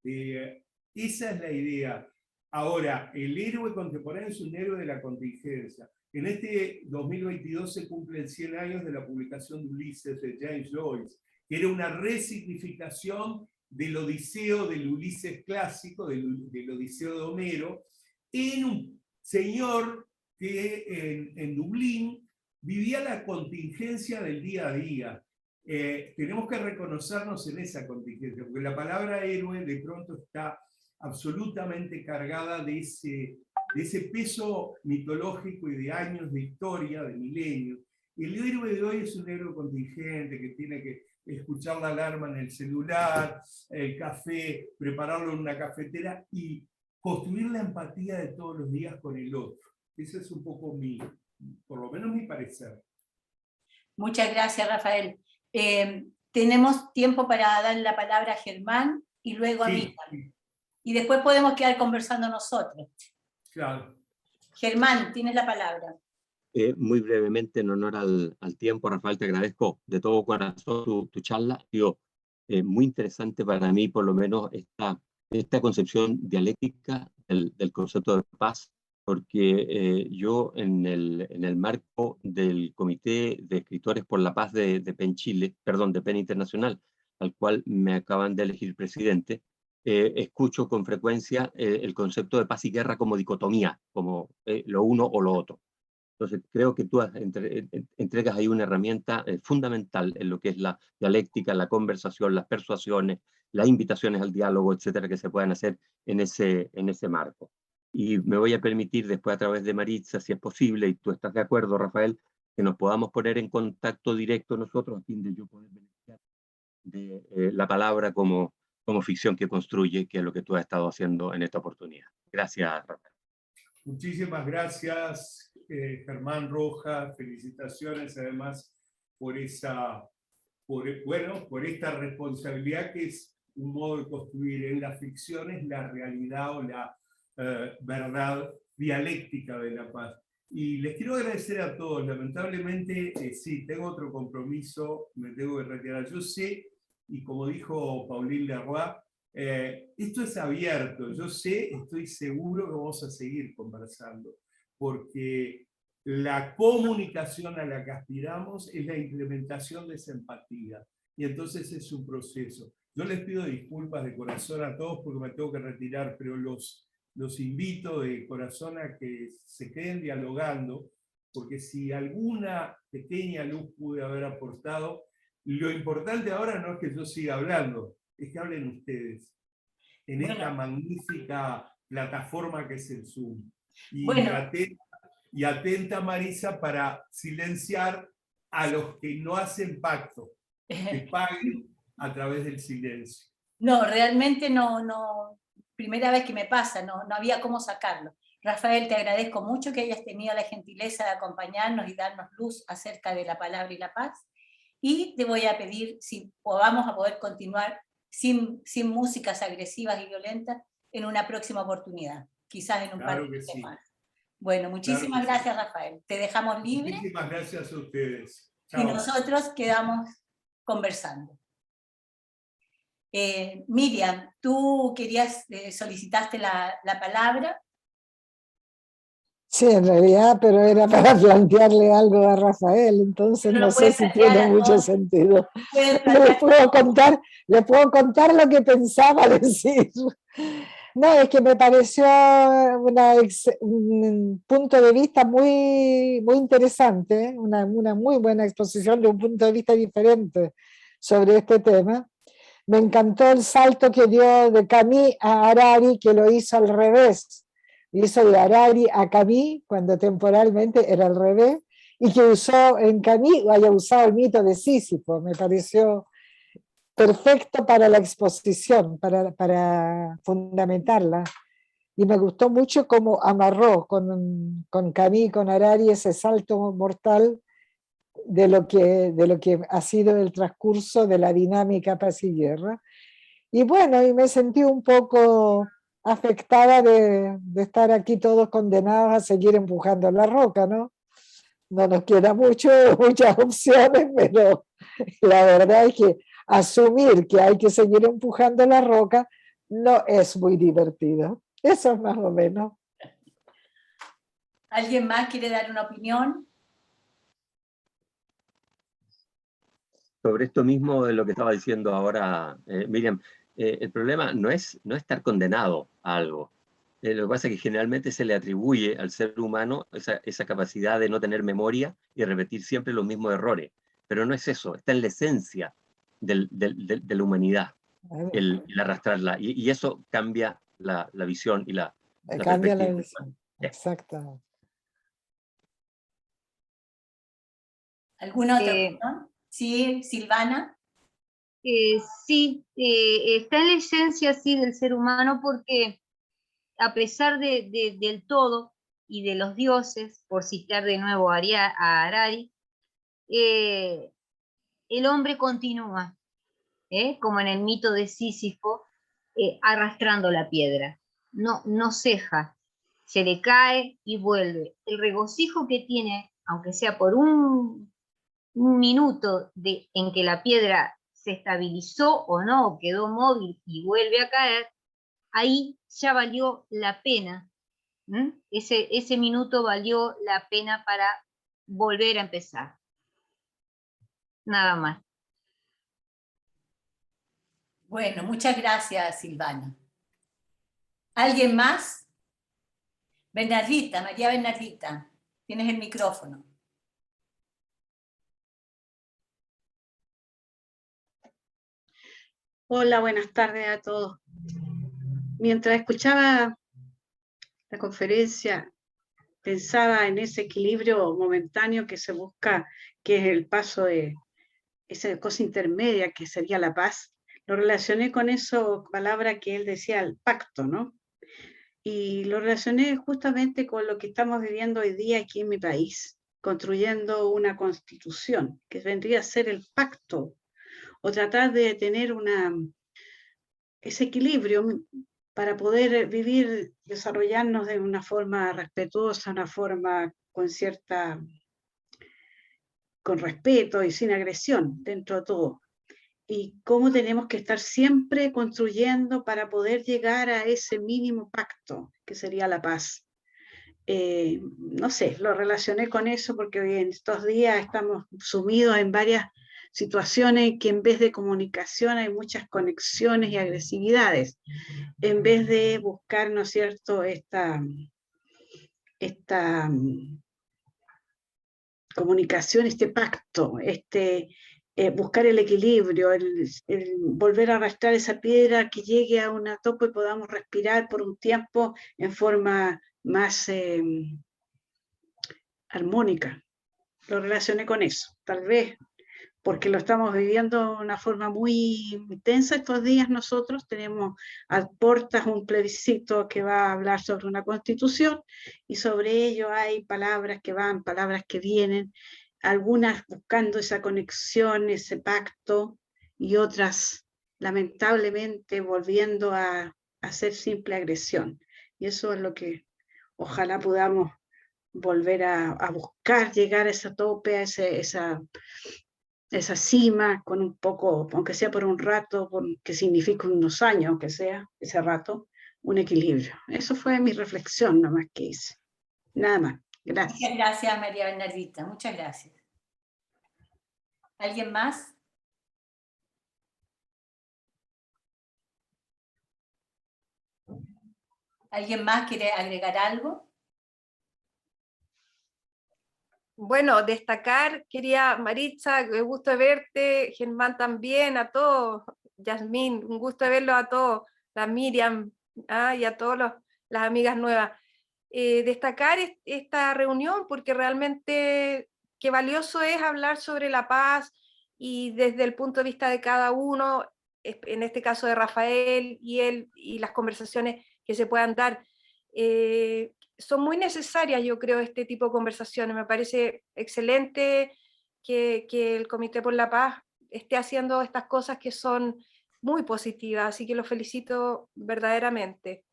Esa es la idea. Ahora, el héroe contemporáneo es un héroe de la contingencia. En este 2022 se cumplen 100 años de la publicación de Ulises de James Joyce, que era una resignificación del Odiseo, del Ulises clásico, del Odiseo de Homero, en un señor que en Dublín vivía la contingencia del día a día. Tenemos que reconocernos en esa contingencia, porque la palabra héroe de pronto está absolutamente cargada de ese peso mitológico y de años de historia, de milenios. El héroe de hoy es un héroe contingente que tiene que escuchar la alarma en el celular, el café, prepararlo en una cafetera, y construir la empatía de todos los días con el otro. Ese es un poco por lo menos mi parecer. Muchas gracias, Rafael. Tenemos tiempo para dar la palabra a Germán y luego a mí. Sí, Y después podemos quedar conversando nosotros. claro. Germán, tienes la palabra. Muy brevemente, en honor al tiempo, Rafael, te agradezco de todo corazón tu charla. Ha sido muy interesante para mí, por lo menos, esta concepción dialéctica del concepto de paz, porque yo en el marco del Comité de Escritores por la Paz de PEN Chile, perdón, de PEN Internacional, al cual me acaban de elegir presidente, escucho con frecuencia el concepto de paz y guerra como dicotomía, como lo uno o lo otro. Entonces, creo que tú entregas ahí una herramienta fundamental en lo que es la dialéctica, la conversación, las persuasiones, las invitaciones al diálogo, etcétera, que se puedan hacer en ese marco. Y me voy a permitir después, a través de Maritza, si es posible, y tú estás de acuerdo, Rafael, que nos podamos poner en contacto directo nosotros, a fin de yo poder beneficiar de la palabra como ficción que construye, que es lo que tú has estado haciendo en esta oportunidad. Gracias, Rafael. Muchísimas gracias, Germán Rojas. Felicitaciones además por esta responsabilidad que es un modo de construir en las ficciones la realidad o la verdad dialéctica de la paz. Y les quiero agradecer a todos. Lamentablemente, sí, tengo otro compromiso, me tengo que retirar. Yo sé, y como dijo Pauline Leroy, esto es abierto. Yo sé, estoy seguro que vamos a seguir conversando, porque la comunicación a la que aspiramos es la implementación de esa empatía. Y entonces es un proceso. Yo les pido disculpas de corazón a todos porque me tengo que retirar, pero los invito de corazón a que se queden dialogando, porque si alguna pequeña luz pude haber aportado, lo importante ahora no es que yo siga hablando, es que hablen ustedes en esta magnífica plataforma que es el Zoom. Y atenta, Marisa, para silenciar a los que no hacen pacto, que paguen a través del silencio. No, realmente no, primera vez que me pasa, no había cómo sacarlo. Rafael, te agradezco mucho que hayas tenido la gentileza de acompañarnos y darnos luz acerca de la palabra y la paz. Y te voy a pedir si vamos a poder continuar sin músicas agresivas y violentas en una próxima oportunidad, quizás en un par de semanas. Sí. Bueno, muchísimas gracias, Rafael. Te dejamos libre. Muchísimas gracias a ustedes. Chao. Y nosotros quedamos conversando. Miriam, tú solicitaste la palabra. Sí, en realidad, pero era para plantearle algo a Rafael, entonces no sé si tiene mucho sentido. Le puedo contar lo que pensaba decir. No, es que me pareció un punto de vista muy, muy interesante, una muy buena exposición de un punto de vista diferente sobre este tema. Me encantó el salto que dio de Camus a Harari, que lo hizo al revés. Hizo de Harari a Camus, cuando temporalmente era al revés, y que usó en Camus, haya usado el mito de Sísifo. Me pareció perfecto para la exposición, para fundamentarla. Y me gustó mucho cómo amarró con Camus y con Harari ese salto mortal de lo que ha sido el transcurso de la dinámica paz y guerra. Y bueno, y me sentí un poco afectada de estar aquí todos condenados a seguir empujando la roca, ¿no? No nos queda muchas opciones, pero la verdad es que asumir que hay que seguir empujando la roca no es muy divertido. Eso es más o menos. ¿Alguien más quiere dar una opinión? Sobre esto mismo de lo que estaba diciendo ahora Miriam, el problema no es estar condenado a algo. Lo que pasa es que generalmente se le atribuye al ser humano esa capacidad de no tener memoria y repetir siempre los mismos errores. Pero no es eso, está en la esencia de la humanidad, el arrastrarla. Y eso cambia la visión y la cambia la visión, exactamente. ¿Alguna otra opinión? Sí, Silvana. Sí, está en la esencia sí, del ser humano porque a pesar del todo y de los dioses, por citar de nuevo a Harari, el hombre continúa, como en el mito de Sísifo, arrastrando la piedra. No ceja, se le cae y vuelve. El regocijo que tiene, aunque sea por un minuto en que la piedra se estabilizó o no, quedó móvil y vuelve a caer, ahí ya valió la pena. Ese minuto valió la pena para volver a empezar. Nada más. Bueno, muchas gracias, Silvana. ¿Alguien más? Bernardita, María Bernardita, tienes el micrófono. Hola, buenas tardes a todos. Mientras escuchaba la conferencia, pensaba en ese equilibrio momentáneo que se busca, que es el paso de esa cosa intermedia que sería la paz. Lo relacioné con eso, palabra que él decía, el pacto, ¿no? Y lo relacioné justamente con lo que estamos viviendo hoy día aquí en mi país, construyendo una constitución, que vendría a ser el pacto, o tratar de tener ese equilibrio para poder vivir, desarrollarnos de una forma respetuosa, una forma con respeto y sin agresión dentro de todo. Y cómo tenemos que estar siempre construyendo para poder llegar a ese mínimo pacto, que sería la paz. No sé, lo relacioné con eso porque hoy en estos días estamos sumidos en varias situaciones que en vez de comunicación hay muchas conexiones y agresividades, en vez de buscar, ¿no es cierto?, esta comunicación, este pacto, buscar el equilibrio, el volver a arrastrar esa piedra que llegue a una tope y podamos respirar por un tiempo en forma más armónica. Lo relacioné con eso, tal vez porque lo estamos viviendo de una forma muy intensa estos días. Nosotros tenemos a puertas un plebiscito que va a hablar sobre una constitución, y sobre ello hay palabras que van, palabras que vienen, algunas buscando esa conexión, ese pacto, y otras lamentablemente volviendo a hacer simple agresión. Y eso es lo que ojalá podamos volver a buscar, llegar a esa tope, a esa cima, con un poco, aunque sea por un rato, que significa unos años, aunque sea ese rato, un equilibrio. Eso fue mi reflexión, nomás que hice. Nada más. Gracias. Muchas gracias, María Bernardita. Muchas gracias. ¿Alguien más? ¿Alguien más quiere agregar algo? Bueno, destacar, quería Maritza, qué gusto de verte, Germán también, a todos, Yasmín, un gusto de verlos a todos, la Miriam, y a todas las amigas nuevas. Destacar esta reunión porque realmente qué valioso es hablar sobre la paz y desde el punto de vista de cada uno, en este caso de Rafael y él, y las conversaciones que se puedan dar. Son muy necesarias, yo creo, este tipo de conversaciones. Me parece excelente que el Comité por la Paz esté haciendo estas cosas que son muy positivas, así que lo felicito verdaderamente.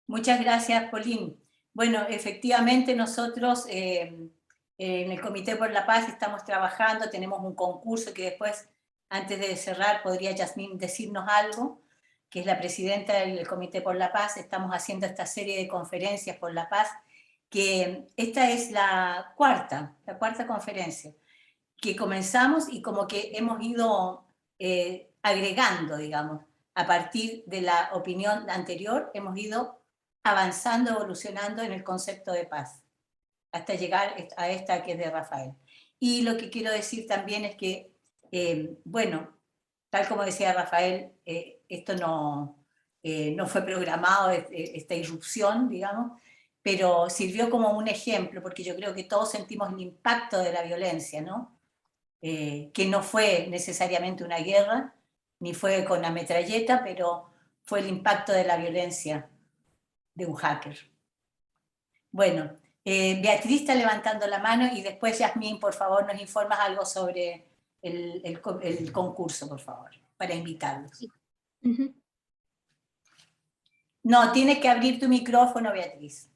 Muchas gracias, Polín. Bueno, efectivamente nosotros en el Comité por la Paz estamos trabajando, tenemos un concurso que después, antes de cerrar, podría Yasmín decirnos algo, que es la presidenta del Comité por la Paz. Estamos haciendo esta serie de conferencias por la paz, que esta es la cuarta conferencia, que comenzamos y como que hemos ido agregando, digamos, a partir de la opinión anterior, hemos ido avanzando, evolucionando en el concepto de paz, hasta llegar a esta que es de Rafael. Y lo que quiero decir también es que, bueno, tal como decía Rafael, esto no fue programado, esta irrupción, digamos, pero sirvió como un ejemplo, porque yo creo que todos sentimos el impacto de la violencia, ¿no? Que no fue necesariamente una guerra, ni fue con la metralleta, pero fue el impacto de la violencia de un hacker. Bueno, Beatriz está levantando la mano y después, Yasmín, por favor, nos informas algo sobre el concurso, por favor, para invitarlos. No, tienes que abrir tu micrófono, Beatriz.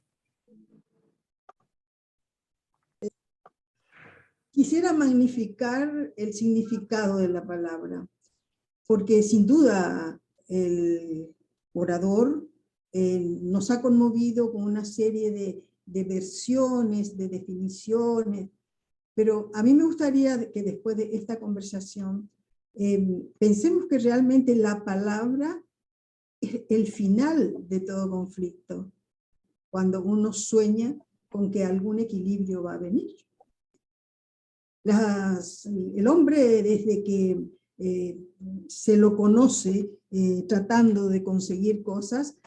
Quisiera magnificar el significado de la palabra, porque sin duda el orador nos ha conmovido con una serie de versiones, de definiciones, pero a mí me gustaría que después de esta conversación pensemos que realmente la palabra es el final de todo conflicto, cuando uno sueña con que algún equilibrio va a venir. El hombre, desde que se lo conoce tratando de conseguir cosas,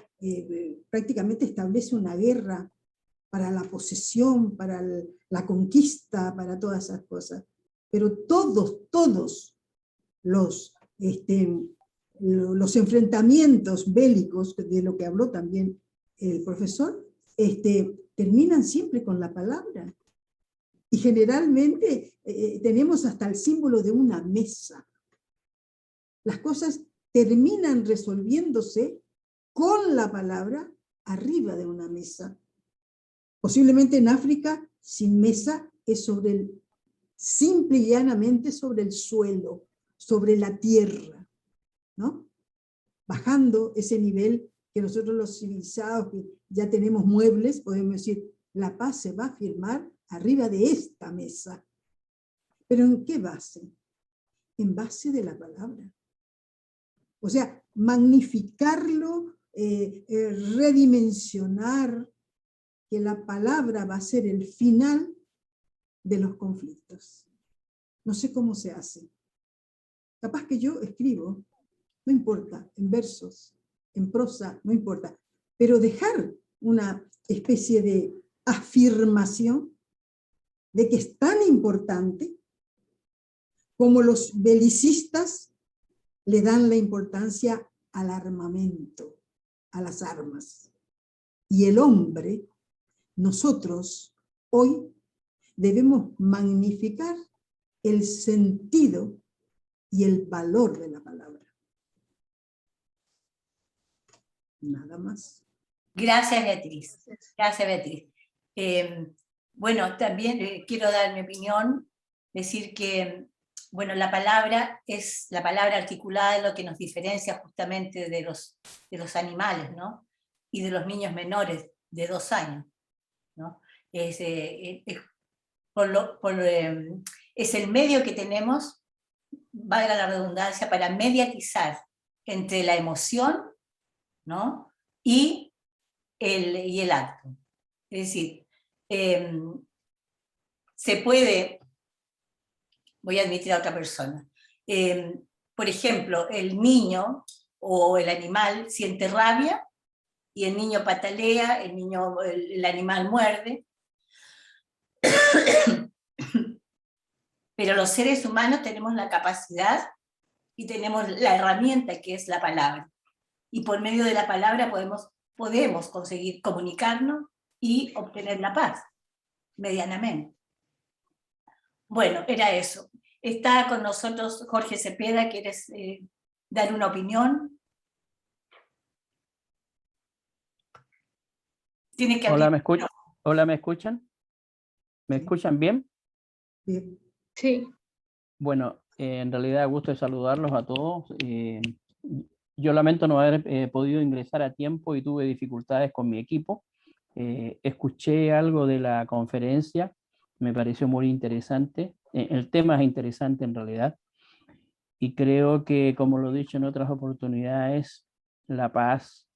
prácticamente establece una guerra para la posesión, para la conquista, para todas esas cosas. Pero todos los enfrentamientos bélicos, de lo que habló también el profesor, terminan siempre con la palabra. Y generalmente tenemos hasta el símbolo de una mesa. Las cosas terminan resolviéndose con la palabra arriba de una mesa. Posiblemente en África, sin mesa, es simple y llanamente sobre el suelo, sobre la tierra, ¿no? Bajando ese nivel que nosotros los civilizados, que ya tenemos muebles, podemos decir, la paz se va a firmar arriba de esta mesa. ¿Pero en qué base? En base de la palabra. O sea, magnificarlo, redimensionar que la palabra va a ser el final de los conflictos. No sé cómo se hace. Capaz que yo escribo, no importa, en versos, en prosa, no importa, pero dejar una especie de afirmación de que es tan importante como los belicistas le dan la importancia al armamento, a las armas. Y el hombre, nosotros, hoy, debemos magnificar el sentido y el valor de la palabra. Nada más. Gracias, Beatriz. Gracias, Beatriz. Bueno, también quiero dar mi opinión, decir que, bueno, la palabra es la palabra articulada, lo que nos diferencia justamente de los animales, ¿no? Y de los niños menores de 2 años, ¿no? Es el medio que tenemos, valga la redundancia, para mediatizar entre la emoción, ¿no? y el acto. Es decir, se puede, voy a admitir a otra persona, por ejemplo, el niño o el animal siente rabia y el niño patalea, el animal muerde, pero los seres humanos tenemos la capacidad y tenemos la herramienta que es la palabra. Y por medio de la palabra podemos conseguir comunicarnos y obtener la paz, medianamente. Bueno, era eso. Está con nosotros Jorge Cepeda. ¿Quieres dar una opinión? Tienes que Hola, abrir. Hola, ¿me escuchan? ¿Me escuchan bien? Bien. Sí. Bueno, en realidad gusto de saludarlos a todos. Yo lamento no haber podido ingresar a tiempo y tuve dificultades con mi equipo. Escuché algo de la conferencia, me pareció muy interesante. El tema es interesante en realidad. Y creo que, como lo he dicho en otras oportunidades, la paz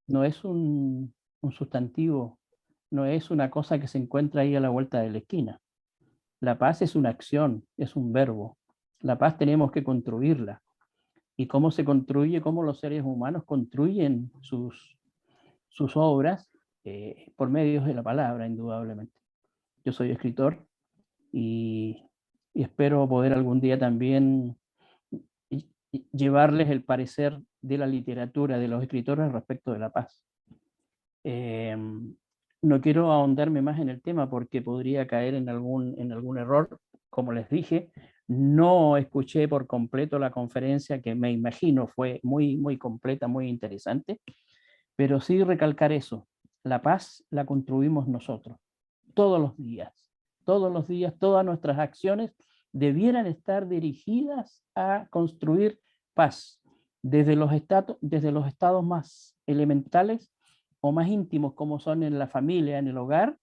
no es un sustantivo, no es una cosa que se encuentra ahí a la vuelta de la esquina. La paz es una acción, es un verbo. La paz tenemos que construirla. ¿Y cómo se construye? ¿Cómo los seres humanos construyen sus obras? Por medios de la palabra, indudablemente. Yo soy escritor y espero poder algún día también llevarles el parecer de la literatura, de los escritores respecto de la paz. No quiero ahondarme más en el tema porque podría caer en algún error. Como les dije, no escuché por completo la conferencia, que me imagino fue muy completa, muy interesante, pero sí recalcar eso: la paz la construimos nosotros, todos los días, todas nuestras acciones debieran estar dirigidas a construir paz, desde los estados más elementales o más íntimos, como son en la familia, en el hogar,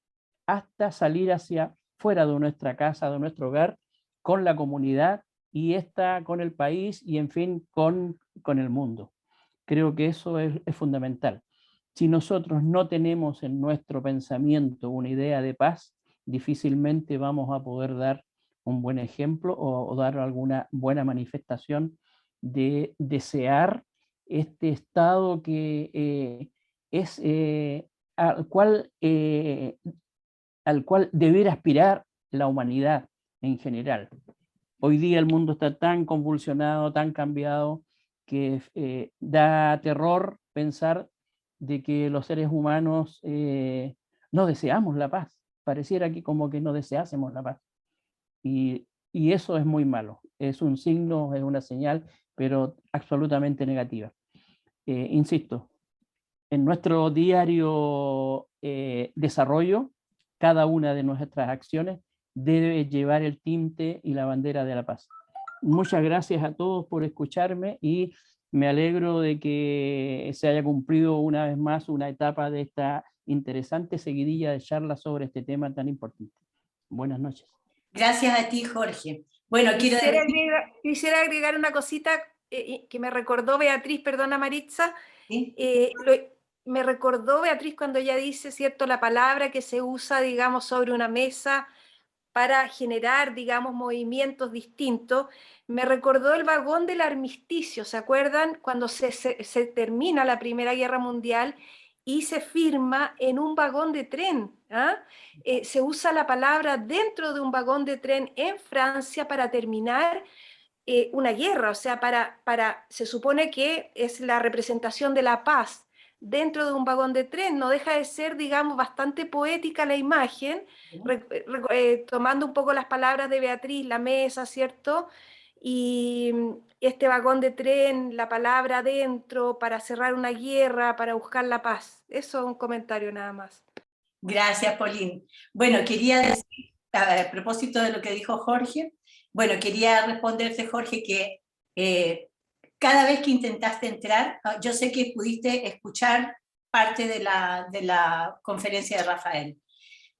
hasta salir hacia fuera de nuestra casa, de nuestro hogar, con la comunidad y con el país y, en fin, con el mundo. Creo que eso es fundamental. Si nosotros no tenemos en nuestro pensamiento una idea de paz, difícilmente vamos a poder dar un buen ejemplo o dar alguna buena manifestación de desear este estado que es al cual debiera aspirar la humanidad en general. Hoy día el mundo está tan convulsionado, tan cambiado, que da terror pensar de que los seres humanos no deseamos la paz. Pareciera que como que no deseásemos la paz. Y eso es muy malo. Es un signo, es una señal, pero absolutamente negativa. Insisto, en nuestro diario desarrollo, cada una de nuestras acciones debe llevar el tinte y la bandera de la paz. Muchas gracias a todos por escucharme y me alegro de que se haya cumplido una vez más una etapa de esta interesante seguidilla de charlas sobre este tema tan importante. Buenas noches. Gracias a ti, Jorge. Bueno, quisiera agregar una cosita que me recordó Beatriz, perdona Maritza, ¿sí? Me recordó Beatriz cuando ella dice, ¿cierto?, la palabra que se usa, digamos, sobre una mesa para generar, digamos, movimientos distintos. Me recordó el vagón del armisticio, ¿se acuerdan? Cuando se termina la Primera Guerra Mundial y se firma en un vagón de tren. Se usa la palabra dentro de un vagón de tren en Francia para terminar una guerra, o sea, se supone que es la representación de la paz dentro de un vagón de tren. No deja de ser, digamos, bastante poética la imagen, tomando un poco las palabras de Beatriz, la mesa, ¿cierto? Y este vagón de tren, la palabra dentro, para cerrar una guerra, para buscar la paz. Eso es un comentario nada más. Gracias, Pauline. Bueno, quería decir, a propósito de lo que dijo Jorge, bueno, quería responderte, Jorge, que cada vez que intentaste entrar, yo sé que pudiste escuchar parte de la conferencia de Rafael,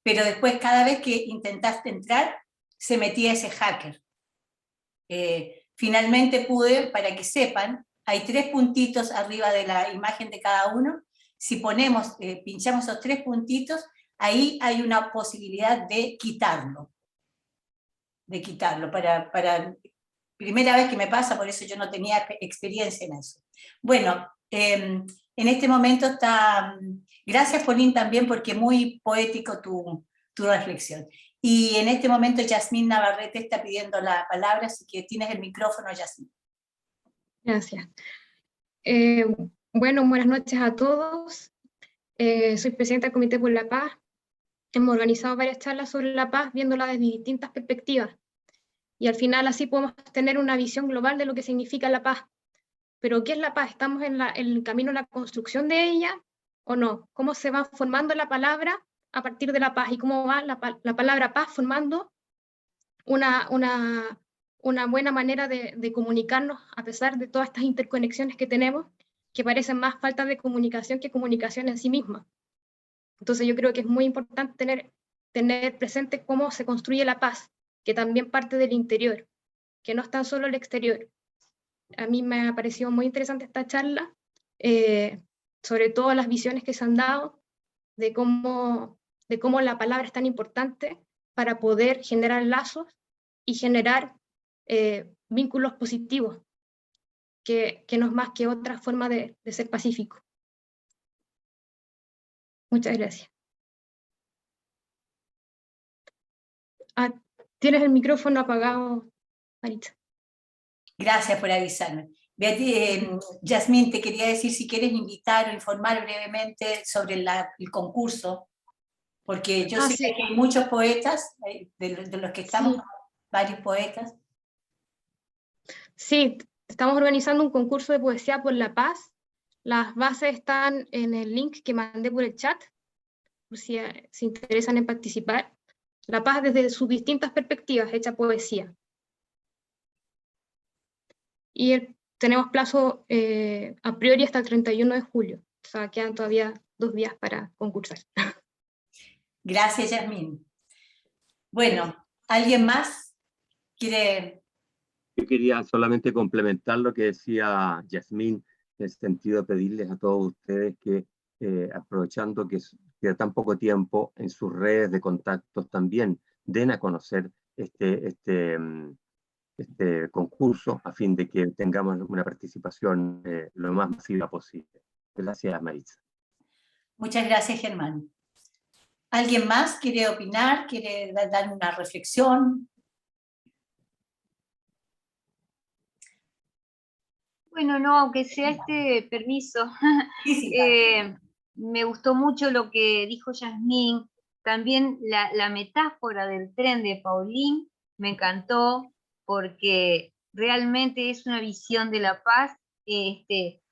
pero después cada vez que intentaste entrar, se metía ese hacker. Finalmente pude, para que sepan, hay 3 puntitos arriba de la imagen de cada uno. Si pinchamos esos 3 puntitos, ahí hay una posibilidad de quitarlo. Para primera vez que me pasa, por eso yo no tenía experiencia en eso. Bueno, en este momento está... Gracias, Pauline, también, porque muy poético tu reflexión. Y en este momento Yasmín Navarrete está pidiendo la palabra, así que tienes el micrófono, Yasmín. Gracias. Bueno, buenas noches a todos. Soy presidenta del Comité por la Paz. Hemos organizado varias charlas sobre la paz, viéndola desde distintas perspectivas. Y al final así podemos tener una visión global de lo que significa la paz. Pero ¿qué es la paz? ¿Estamos en el camino de la construcción de ella o no? ¿Cómo se va formando la palabra a partir de la paz? ¿Y cómo va la palabra paz formando una buena manera de comunicarnos a pesar de todas estas interconexiones que tenemos, que parecen más falta de comunicación que comunicación en sí misma? Entonces yo creo que es muy importante tener presente cómo se construye la paz, que también parte del interior, que no es tan solo el exterior. A mí me ha parecido muy interesante esta charla, sobre todo las visiones que se han dado de cómo la palabra es tan importante para poder generar lazos y generar vínculos positivos, que no es más que otra forma de ser pacífico. Muchas gracias. Tienes el micrófono apagado, Maritza. Gracias por avisarme. Yasmín, te quería decir si quieres invitar o informar brevemente sobre el concurso, porque yo sé sí. que hay muchos poetas, de los que estamos, Sí. varios poetas. Sí, estamos organizando un concurso de poesía por la paz. Las bases están en el link que mandé por el chat, por si se interesan en participar. La paz desde sus distintas perspectivas, hecha poesía. Y tenemos plazo a priori hasta el 31 de julio. O sea, quedan todavía 2 días para concursar. Gracias, Yasmín. Bueno, ¿alguien más quiere? Yo quería solamente complementar lo que decía Yasmín, en el sentido de pedirles a todos ustedes que, aprovechando que queda tan poco tiempo, en sus redes de contactos también den a conocer este concurso, a fin de que tengamos una participación lo más masiva posible. Gracias, Maritza. Muchas gracias, Germán. ¿Alguien más quiere opinar? ¿Quiere dar una reflexión? Bueno, no, aunque sea permiso, Sí, sí, me gustó mucho lo que dijo Yasmín, también la metáfora del tren de Paulín me encantó, porque realmente es una visión de la paz,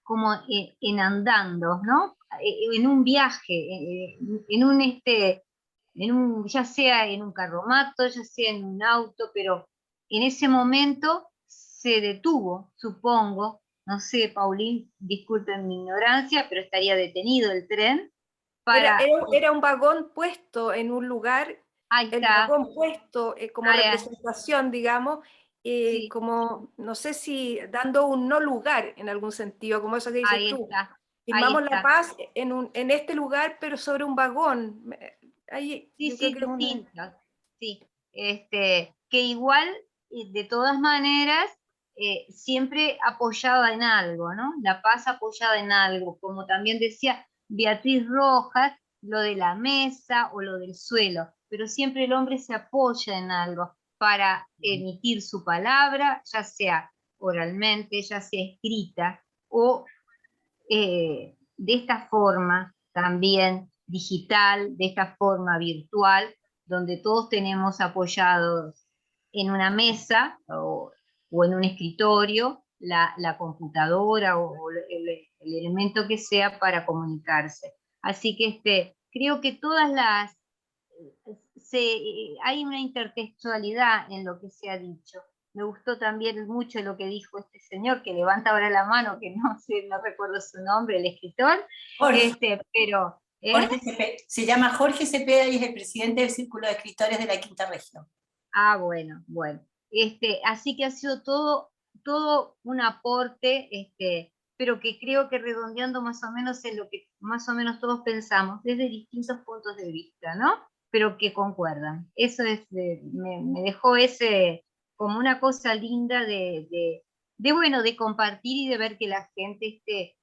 como en andando, ¿no? En un viaje, ya sea en un carromato, ya sea en un auto, pero en ese momento se detuvo, supongo. No sé, Paulín, disculpen mi ignorancia, pero estaría detenido el tren para... Era un vagón puesto en un lugar, Ahí el está. vagón puesto como Ah, representación, digamos, sí. como, no sé si dando un no lugar en algún sentido, como eso que dices Ahí tú. está. Firmamos Ahí la está. paz en este lugar, pero sobre un vagón. Ahí, Sí, yo sí, creo que es una... distintas. Sí. Que igual, de todas maneras, siempre apoyada en algo, ¿no? La paz apoyada en algo, como también decía Beatriz Rojas, lo de la mesa o lo del suelo, pero siempre el hombre se apoya en algo para emitir su palabra, ya sea oralmente, ya sea escrita, o de esta forma también digital, de esta forma virtual, donde todos tenemos apoyados en una mesa o en un escritorio la computadora o el elemento que sea para comunicarse. Así que creo que hay una intertextualidad en lo que se ha dicho. Me gustó también mucho lo que dijo este señor, que levanta ahora la mano, que no sé, no recuerdo su nombre, el escritor, Jorge. pero... Jorge se llama Jorge Cepeda y es el presidente del Círculo de Escritores de la Quinta Región. Ah, bueno. Así que ha sido todo un aporte, pero que creo que redondeando más o menos en lo que más o menos todos pensamos, desde distintos puntos de vista, ¿no? Pero que concuerdan. Eso me dejó como una cosa linda de compartir y de ver que la gente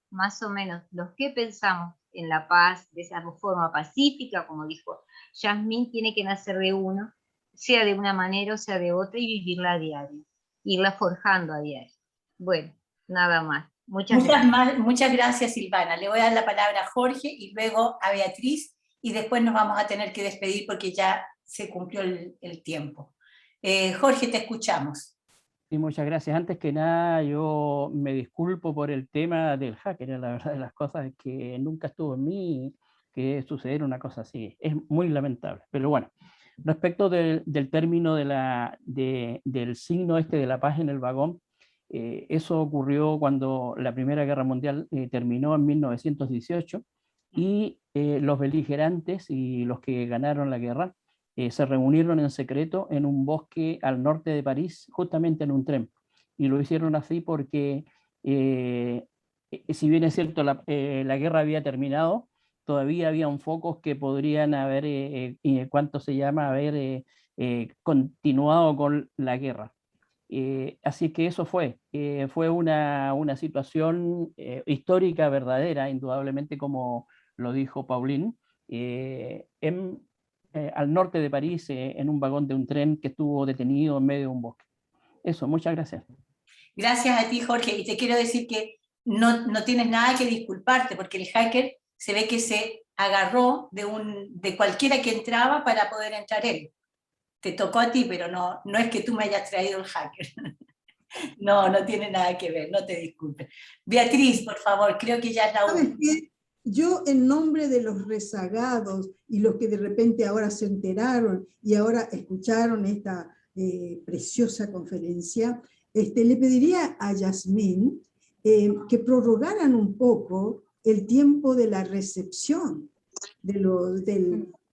más o menos los que pensamos en la paz de esa forma pacífica, como dijo Yasmín, tiene que nacer de uno, sea de una manera o sea de otra, y vivirla a diario, irla forjando a diario. Bueno, nada más. Muchas gracias. Muchas gracias, Silvana. Le voy a dar la palabra a Jorge y luego a Beatriz, y después nos vamos a tener que despedir porque ya se cumplió el tiempo. Jorge, te escuchamos. Sí, muchas gracias. Antes que nada, yo me disculpo por el tema del hacker. La verdad de las cosas es que nunca estuvo en mí que sucediera una cosa así. Es muy lamentable. Pero bueno, respecto del término del signo de la paz en el vagón, eso ocurrió cuando la Primera Guerra Mundial terminó en 1918 y los beligerantes y los que ganaron la guerra se reunieron en secreto en un bosque al norte de París, justamente en un tren. Y lo hicieron así porque, si bien es cierto, la guerra había terminado, todavía habían focos que podrían haber, ¿cuánto se llama?, haber continuado con la guerra. Así que eso fue una situación histórica verdadera, indudablemente, como lo dijo Paulín, al norte de París, en un vagón de un tren que estuvo detenido en medio de un bosque. Eso, muchas gracias. Gracias a ti, Jorge, y te quiero decir que no tienes nada que disculparte, porque el hacker se ve que se agarró de cualquiera que entraba para poder entrar él. Te tocó a ti, pero no es que tú me hayas traído el hacker. No tiene nada que ver, no te disculpes. Beatriz, por favor, creo que ya es la ¿Sabes última. qué? Yo, en nombre de los rezagados y los que de repente ahora se enteraron y ahora escucharon esta preciosa conferencia, le pediría a Yasmín que prorrogaran un poco el tiempo de la recepción de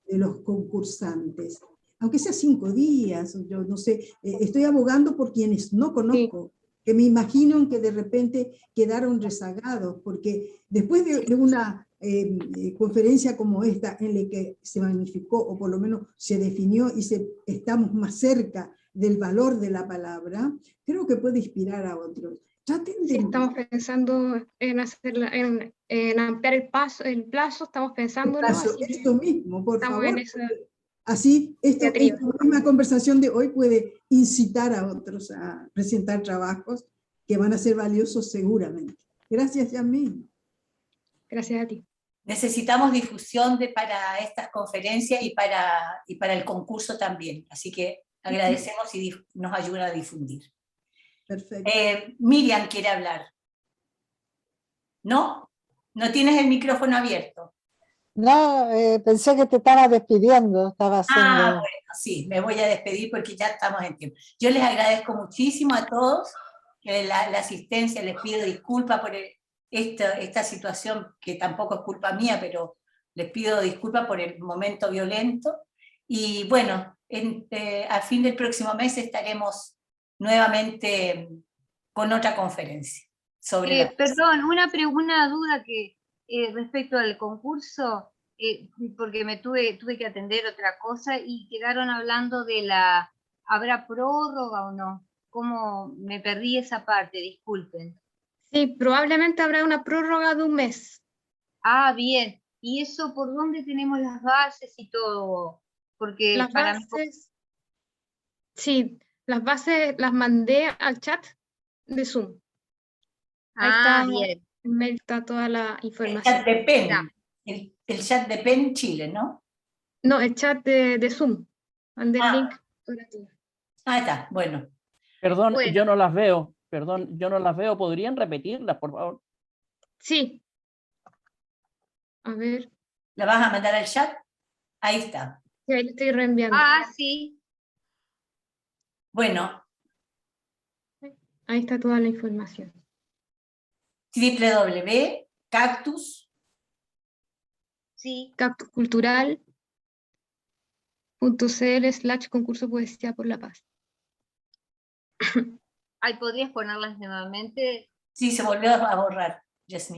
los concursantes, aunque sea 5 días, yo no sé, estoy abogando por quienes no conozco, que me imagino que de repente quedaron rezagados, porque después de una conferencia como esta, en la que se magnificó, o por lo menos se definió, y estamos más cerca del valor de la palabra, creo que puede inspirar a otros. Traten de... Estamos pensando en ampliar el plazo, estamos pensando, ¿no? Así que esto mismo, por estamos favor. en esa Así, esta diatriba. misma conversación de hoy puede incitar a otros a presentar trabajos que van a ser valiosos seguramente. Gracias, Yasmín. Gracias a ti. Necesitamos difusión para estas conferencias y para el concurso también, así que agradecemos y nos ayuda a difundir. Perfecto. Miriam quiere hablar. ¿No? No tienes el micrófono abierto. No, pensé que te estaba despidiendo, estaba haciendo... Bueno, sí, me voy a despedir porque ya estamos en tiempo. Yo les agradezco muchísimo a todos la asistencia, les pido disculpas por esta situación que tampoco es culpa mía, pero les pido disculpas por el momento violento. Y bueno, a fin del próximo mes estaremos nuevamente con otra conferencia. Perdón, una duda que respecto al concurso, porque me tuve que atender otra cosa y quedaron hablando de ¿habrá prórroga o no? ¿Cómo me perdí esa parte? Disculpen. Sí, probablemente habrá una prórroga de 1 mes. Ah, bien. ¿Y eso por dónde tenemos las bases y todo? Porque Las bases, sí, las bases las mandé al chat de Zoom. Ahí está, bien. en mail está toda la El información. chat de PEN, el chat de PEN Chile, ¿no? No, el chat de Zoom. Mandé el link para todo. Ah, está, bueno. Perdón, Bueno. yo no las veo. Perdón, yo no las veo. ¿Podrían repetirlas, por favor? Sí. A ver. ¿La vas a mandar al chat? Ahí está. Sí, ahí le estoy reenviando. Ah, sí. Bueno. Ahí está toda la información. www.cactus. Sí. cactuscultural.cl/concurso Poesía por la Paz. Ay, ¿podrías ponerlas nuevamente? Sí, se volvió a borrar, Yasmín.